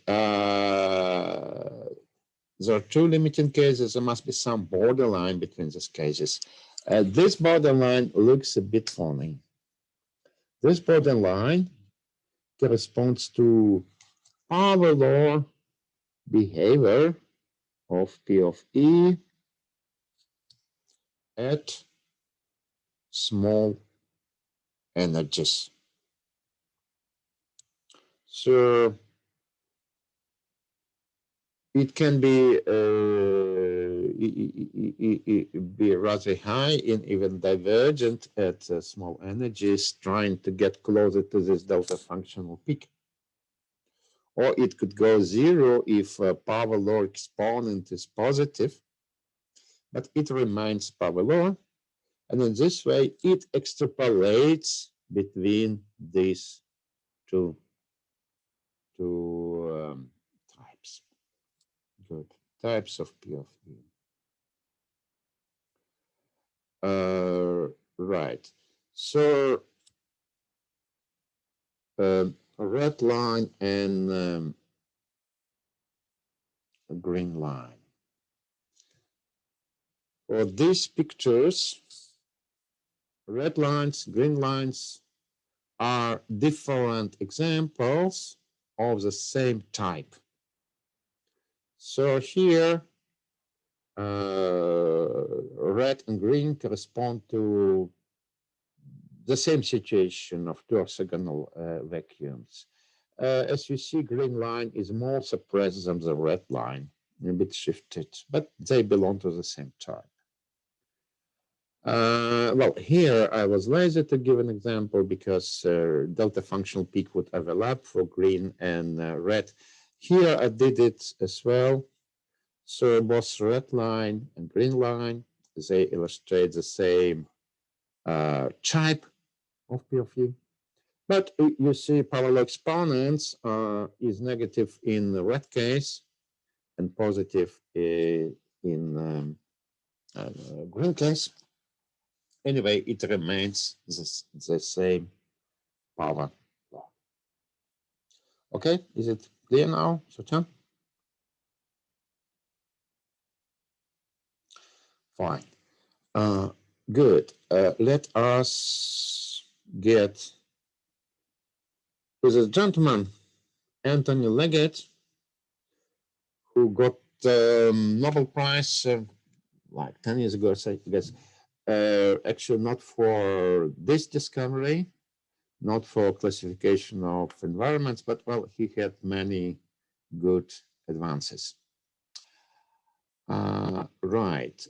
There are two limiting cases. There must be some borderline between these cases. This borderline looks a bit funny. This borderline corresponds to power law behavior of P of E at small energies. So it can be rather high and even divergent at small energies, trying to get closer to this delta functional peak. Or it could go zero if power law exponent is positive, but it remains power law. And in this way, it extrapolates between these two types. Good. Types of P of E. Right. So a red line and a green line. For these pictures, red lines, green lines are different examples of the same type. So here, red and green correspond to the same situation of two orthogonal vacuums. As you see, green line is more suppressed than the red line, a bit shifted, but they belong to the same type. Well, here I was lazy to give an example because delta functional peak would overlap for green and red. Here I did it as well. So both red line and green line, they illustrate the same type of P of E. But you see parallel exponents is negative in the red case and positive in green case. Anyway, it remains the same power law. Okay, is it clear now, Sochan? Fine. Good. Let us get to the gentleman, Anthony Leggett, who got the Nobel Prize like 10 years ago, I guess. Actually, not for this discovery, not for classification of environments, but well, he had many good advances. Right.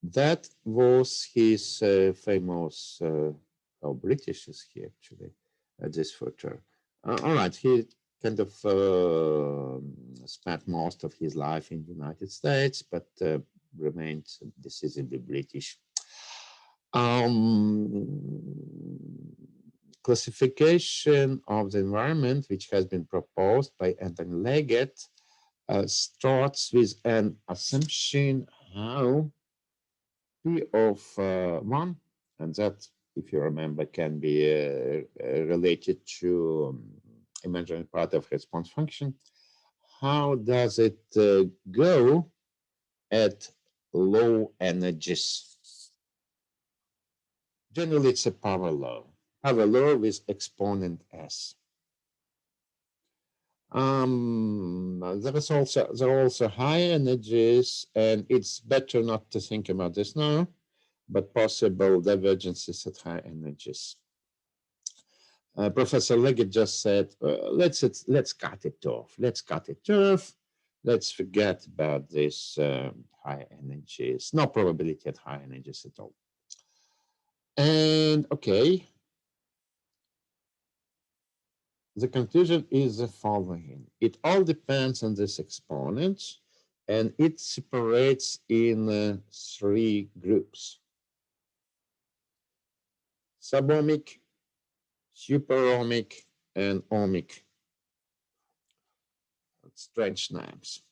That was his famous, how British is he actually, this photo. All right, he kind of spent most of his life in the United States, but remained decisively British. Classification of the environment, which has been proposed by Anthony Leggett, starts with an assumption how P of 1, and that, if you remember, can be related to imaginary part of response function. How does it go at low energies? Generally, it's a power law with exponent S. There are also high energies, and it's better not to think about this now, but possible divergences at high energies. Professor Leggett just said, let's cut it off. Let's cut it off. Let's forget about this high energies. No probability at high energies at all. And okay, the conclusion is the following. It all depends on this exponent, and it separates in 3 groups: subohmic, superohmic, and ohmic. Strange names.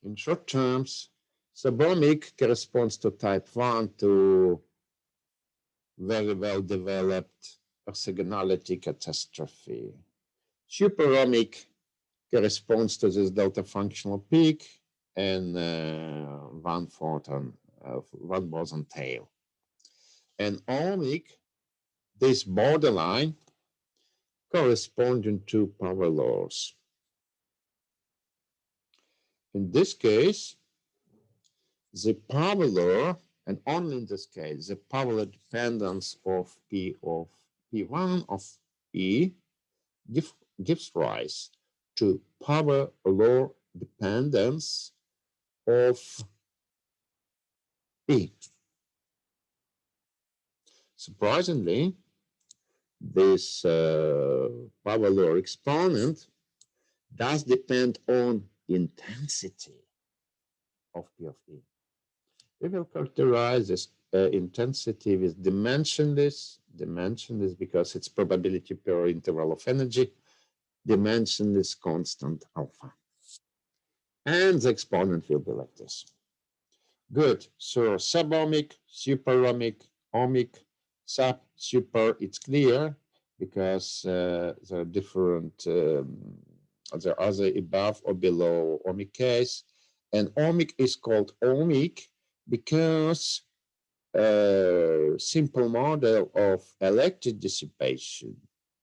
In short terms, subohmic corresponds to type 1, to very well developed orthogonality catastrophe. Superohmic corresponds to this delta functional peak and one photon, one boson tail. And ohmic, this borderline corresponding to power laws. In this case, the power law, and only in this case, the power dependence of P of P1 of E gives rise to power law dependence of P. Surprisingly, this power law exponent does depend on intensity of P of E. We will characterize this intensity with dimensionless because it's probability per interval of energy, dimensionless constant alpha. And the exponent will be like this. Good. So subohmic, superohmic, ohmic, sub, super, it's clear because there are different, there are the above or below ohmic case. And ohmic is called ohmic because simple model of electric dissipation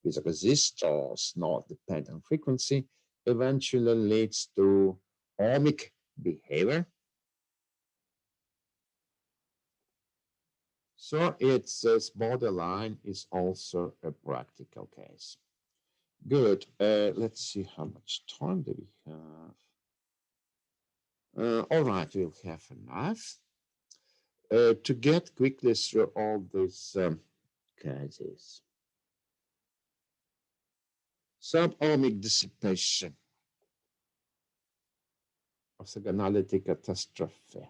with resistors not dependent frequency eventually leads to ohmic behavior. So it's this borderline is also a practical case. Good. Let's see how much time do we have. All right, we'll have enough to get quickly through all these cases. Subohmic dissipation, orthogonality catastrophe.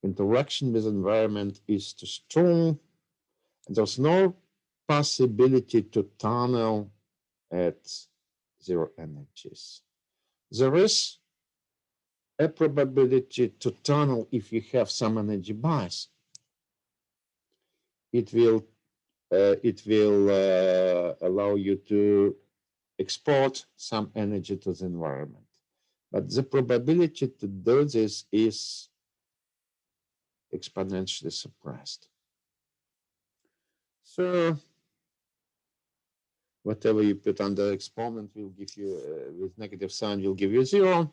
Interaction with environment is too strong. There's no possibility to tunnel at zero energies. There is a probability to tunnel if you have some energy bias. It will allow you to export some energy to the environment. But the probability to do this is exponentially suppressed. So whatever you put under exponent will give you, with negative sign, will give you 0.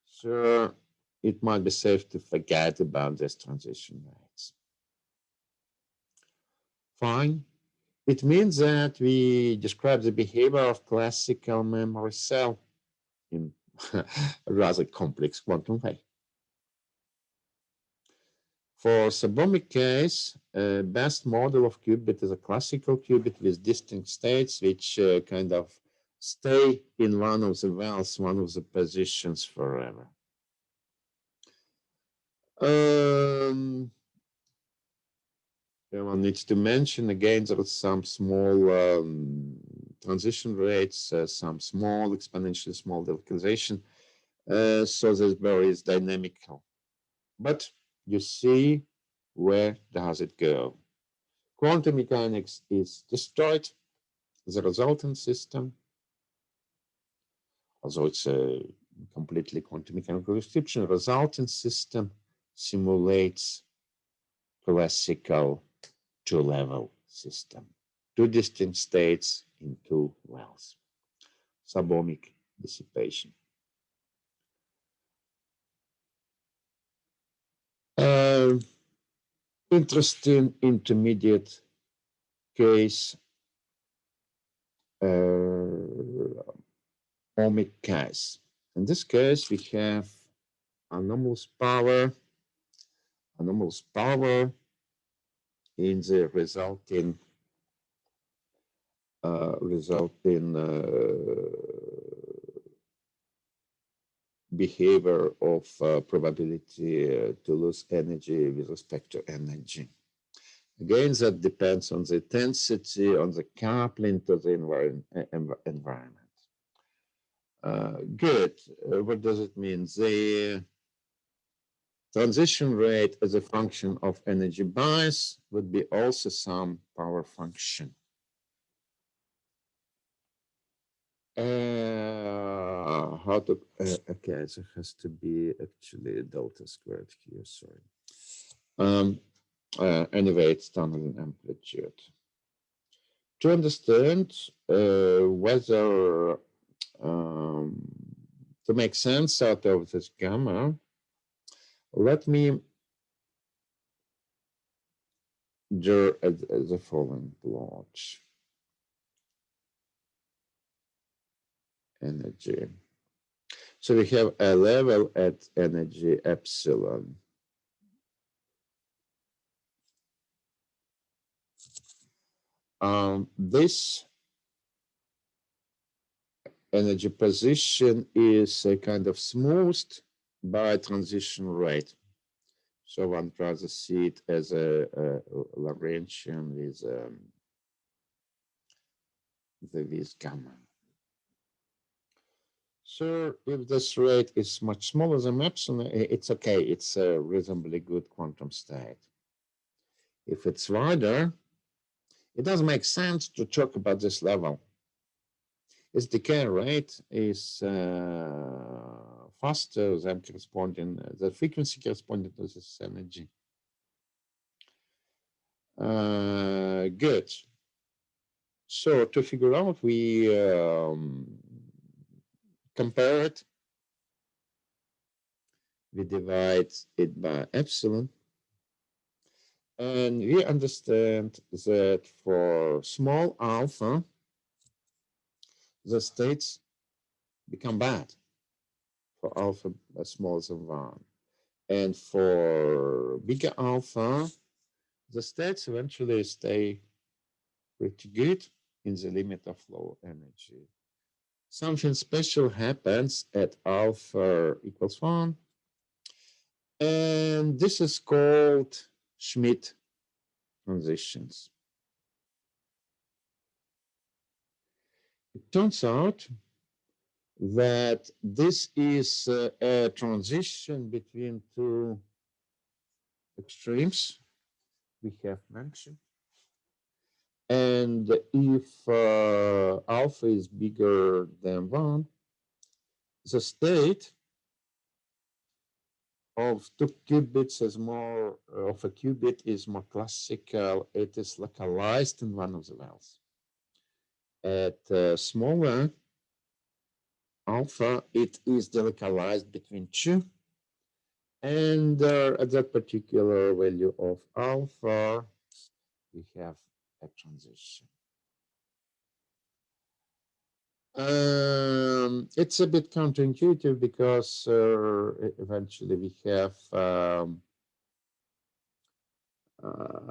So it might be safe to forget about these transition rates. Fine. It means that we describe the behavior of classical memory cell in a rather complex quantum way. For subohmic case, best model of qubit is a classical qubit with distinct states which kind of stay in one of the wells, one of the positions forever. One needs to mention again there are some small transition rates, some small exponentially small delocalization, so that varies dynamical. But you see where does it go? Quantum mechanics is destroyed. The resultant system, although it's a completely quantum mechanical description, resultant system simulates classical two-level system, two distinct states in two wells, subohmic dissipation. Interesting intermediate case, ohmic case. In this case, we have anomalous power in the resulting behavior of probability to lose energy with respect to energy. Again, that depends on the intensity, on the coupling to the environment. Good. What does it mean? The transition rate as a function of energy bias would be also some power function. How to, okay, so it has to be actually delta squared here, sorry. Anyway, it's tunneling amplitude. To understand whether to make sense out of this gamma, let me draw the following plot. Energy. So we have a level at energy epsilon. This energy position is kind of smoothed by transition rate. So one tries to see it as a Lorentzian with the gamma. So if this rate is much smaller than epsilon, it's okay. It's a reasonably good quantum state. If it's wider, it doesn't make sense to talk about this level. Its decay rate is faster than corresponding, the frequency corresponding to this energy. Good. So to figure out, we compare it. We divide it by epsilon. And we understand that for small alpha, the states become bad for alpha smaller than 1. And for bigger alpha, the states eventually stay pretty good in the limit of low energy. Something special happens at alpha equals 1. And this is called Schmidt transitions. It turns out that this is a transition between two extremes we have mentioned. And if alpha is bigger than 1, the state of 2 qubits is more of a qubit is more classical. It is localized in one of the wells. At smaller alpha, it is delocalized between 2. And at that particular value of alpha, we have a transition. It's a bit counterintuitive because eventually we have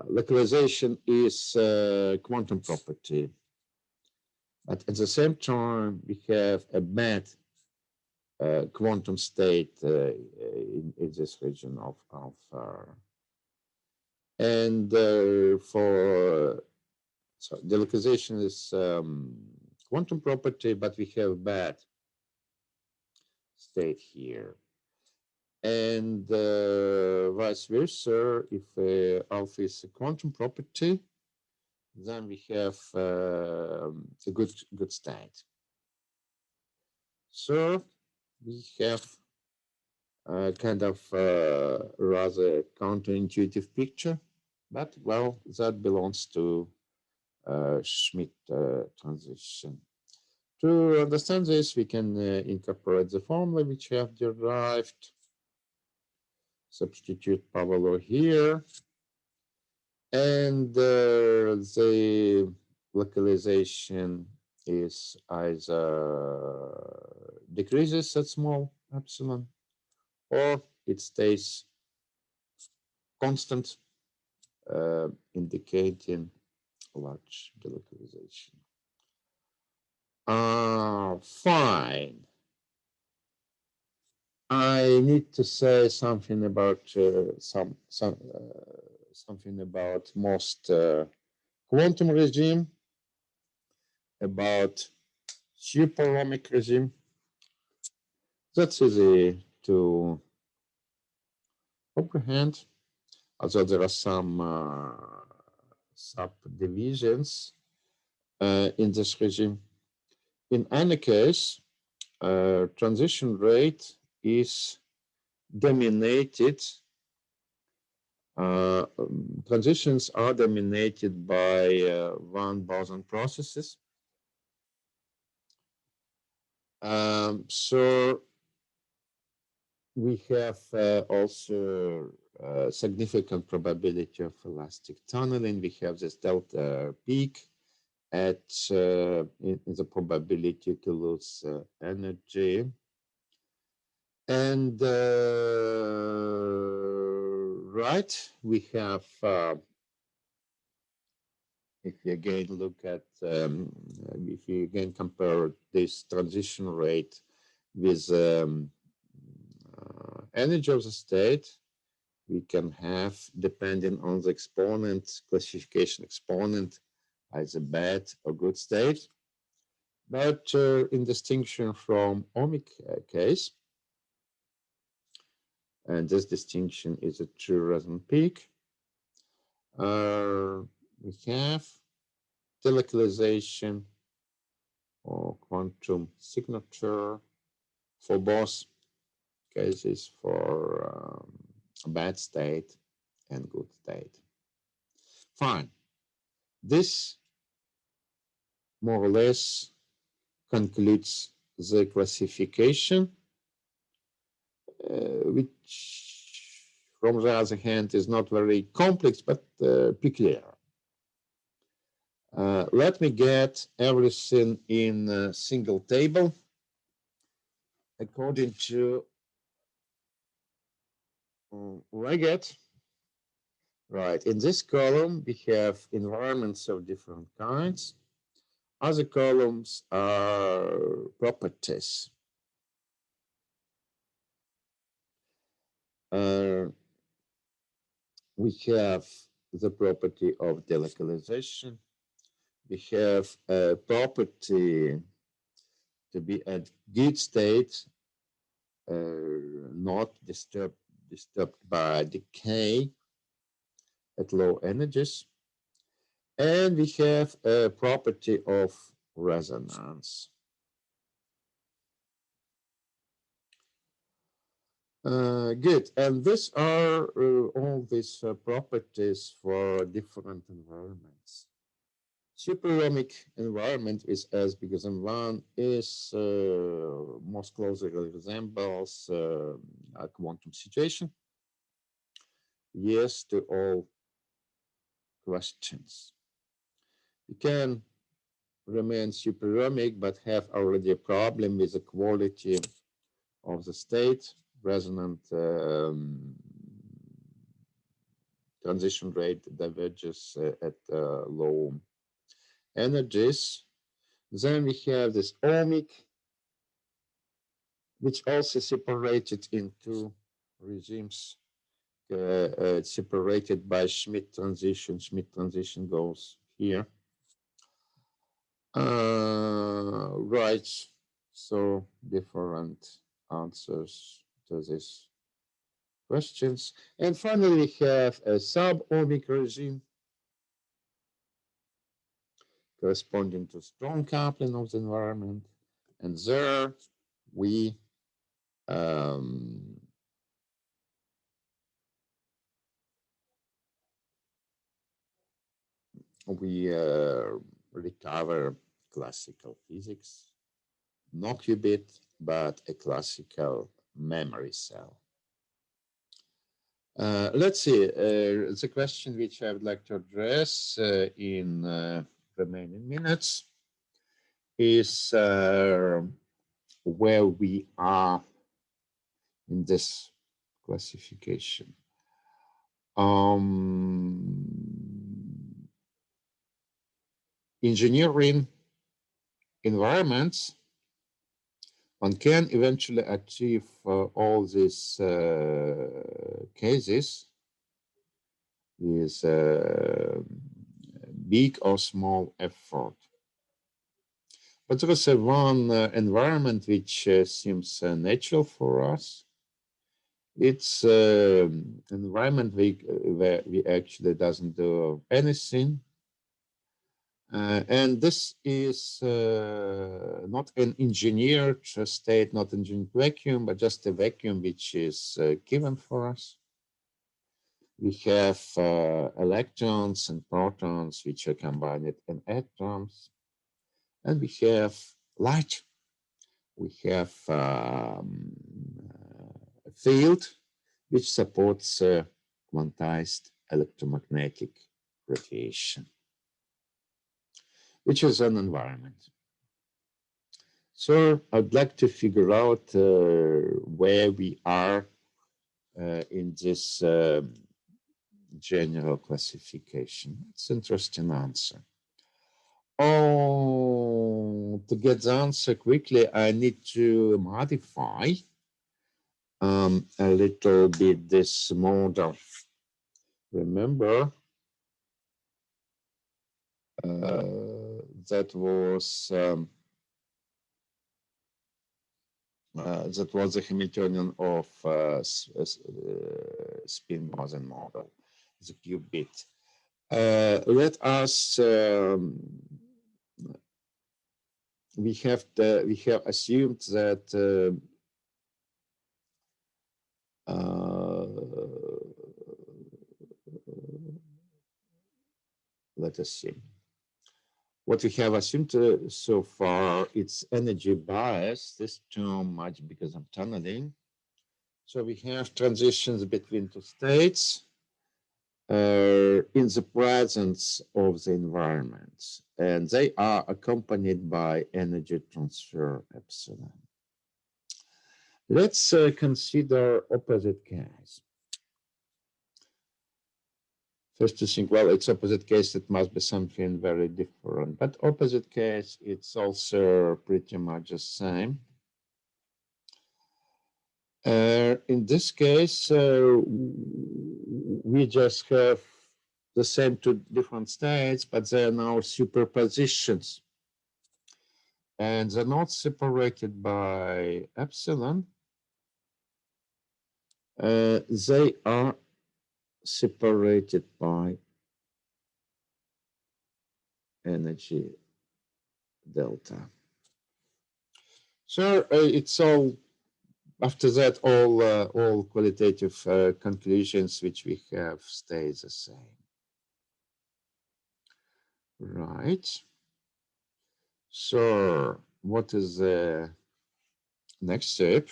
localization is quantum property. But at the same time, we have a bad quantum state in this region of alpha. And so the localization is quantum property, but we have bad state here. And vice versa, if alpha is a quantum property, then we have a good state. So we have a kind of rather counterintuitive picture, but well, that belongs to Schmidt transition. To understand this, we can incorporate the formula which we have derived, substitute power law here, and the localization is either decreases at small epsilon or it stays constant, indicating large delocalization. Fine. I need to say something about something about most quantum regime, about superomic regime. That's easy to comprehend, although there are some subdivisions in this regime. In any case, transition rate is dominated. Transitions are dominated by van boson processes. So we have also significant probability of elastic tunneling. We have this delta peak at in the probability to lose energy. And right, we have, if you again look at, if you again compare this transition rate with energy of the state, we can have, depending on the exponent, classification exponent, either bad or good state. But in distinction from ohmic case, and this distinction is a true resonant peak, we have delocalization or quantum signature for both cases, for a bad state and good state. Fine. This more or less concludes the classification, which, from the other hand, is not very complex, but peculiar. Let me get everything in a single table according to Leggett. Right, in this column, we have environments of different kinds. Other columns are properties. We have the property of delocalization. We have a property to be at good state, not disturbed by decay at low energies. And we have a property of resonance. Good. And these are all these properties for different environments. Superomic environment is S because M1 is most closely resembles a quantum situation. Yes to all questions. We can remain superomic, but have already a problem with the quality of the state, resonant transition rate diverges at low energies. Then we have this ohmic, which also separated into regimes separated by Schmidt transition. Schmidt transition goes here. Right. So different answers to these questions. And finally, we have a sub-ohmic regime corresponding to strong coupling of the environment. And there we recover classical physics, no qubit, but a classical memory cell. Let's see, the question which I would like to address in remaining minutes is where we are in this classification. Engineering environments, one can eventually achieve all these cases with big or small effort. But there is one environment which seems natural for us. It's an environment where we actually doesn't do anything. And this is not an engineered state, not an engineered vacuum, but just a vacuum which is given for us. We have electrons and protons which are combined in atoms. And we have light. We have a field which supports quantized electromagnetic radiation, which is an environment. So I'd like to figure out where we are in this general classification. It's an interesting answer. Oh, to get the answer quickly, I need to modify a little bit this model. Remember, that was that was the Hamiltonian of spin boson model, the qubit. Let us we have assumed that let us see. What we have assumed so far, it's energy bias. This term much because I'm tunneling. So we have transitions between two states in the presence of the environment, and they are accompanied by energy transfer epsilon. Let's consider opposite case. First to think, well, it's opposite case, it must be something very different. But opposite case, it's also pretty much the same. In this case, we just have the same two different states, but they are now superpositions. And they're not separated by epsilon. They are separated by energy delta. So it's all, after that, all qualitative conclusions which we have stay the same. Right. So what is the next step?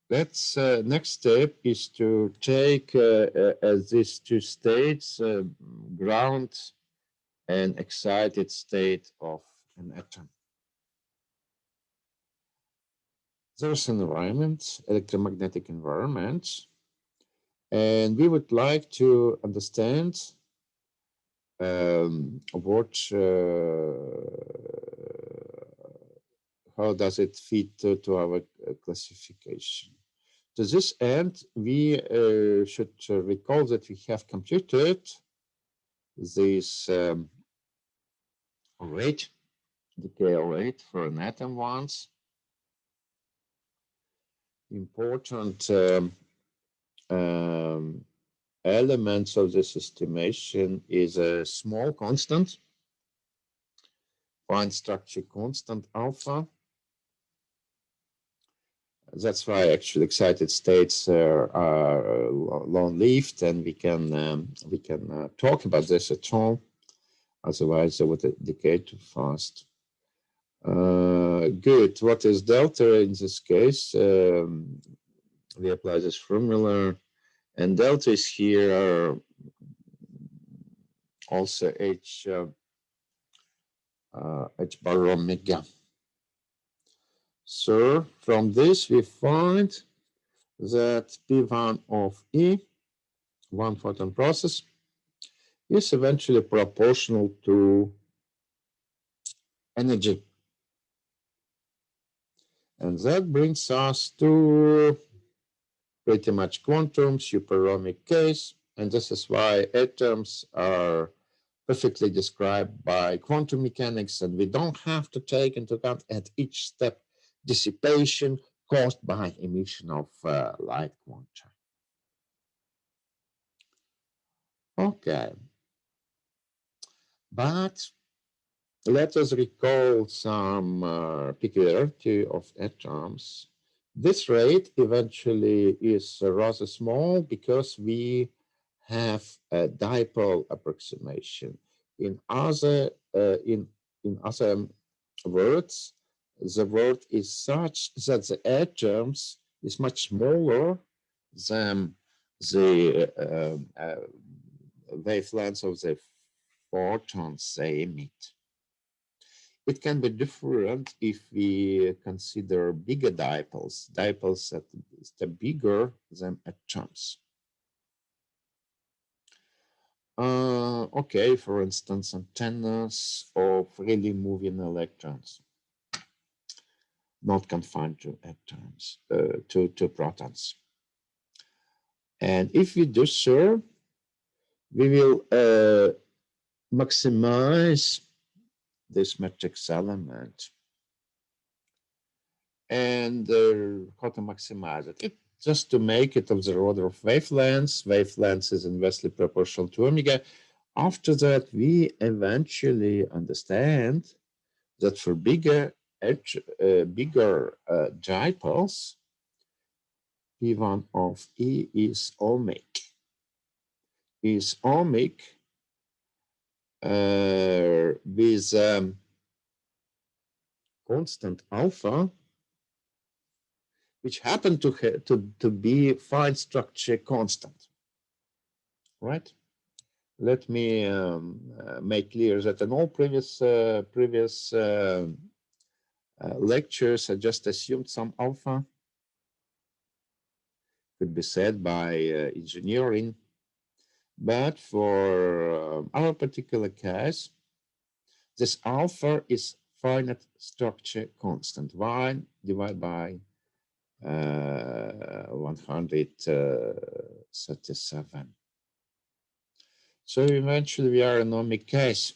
Let's next step is to take these two states, ground and excited state of an atom. There's an environment, electromagnetic environment, and we would like to understand how does it fit to our classification. To this end, we should recall that we have computed this rate, decay rate for an atom once. Important elements of this estimation is a small constant, fine structure constant alpha. That's why actually excited states are long-lived, and we can talk about this at all. Otherwise, they would decay too fast. Good. What is delta in this case? We apply this formula, and delta is here also h bar omega. So from this we find that P1 of E, one photon process, is eventually proportional to energy. And that brings us to pretty much quantum superomic case. And this is why atoms are perfectly described by quantum mechanics, and we don't have to take into account at each step dissipation caused by emission of light quanta. Okay. But let us recall some peculiarity of atoms. This rate eventually is rather small because we have a dipole approximation. In other words, the word is such that the atoms is much smaller than the wavelengths of the photons they emit. It can be different if we consider bigger dipoles, dipoles that are bigger than atoms. Okay, for instance, antennas of really moving electrons, not confined to atoms, to protons. And if we do so, we will maximize this matrix element. And how to maximize it? Just to make it of the order of wavelengths. Wavelengths is inversely proportional to omega. After that, we eventually understand that for bigger dipoles, P1 of E is ohmic. Is ohmic with constant alpha, which happen to be fine structure constant, right? Let me make clear that in all previous lectures, I just assumed some alpha could be said by engineering, but for our particular case, this alpha is finite structure constant, 1 divided by 137. So eventually we are in ohmic case,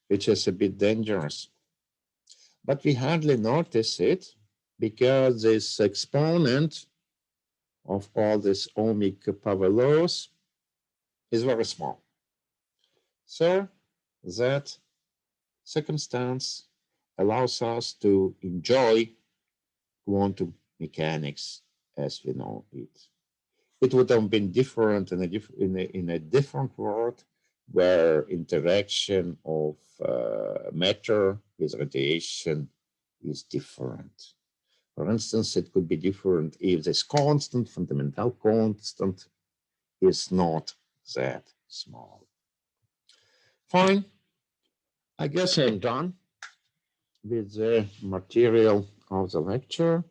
which is a bit dangerous. But we hardly notice it because this exponent of all these ohmic power laws is very small. So that circumstance allows us to enjoy quantum mechanics as we know it. It would have been different in a different world where interaction of matter with radiation is different. For instance, it could be different if this constant, fundamental constant, is not that small. Fine. I guess I'm done with the material of the lecture.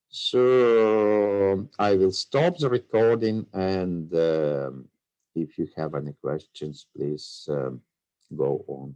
So I will stop the recording, and if you have any questions, please go on.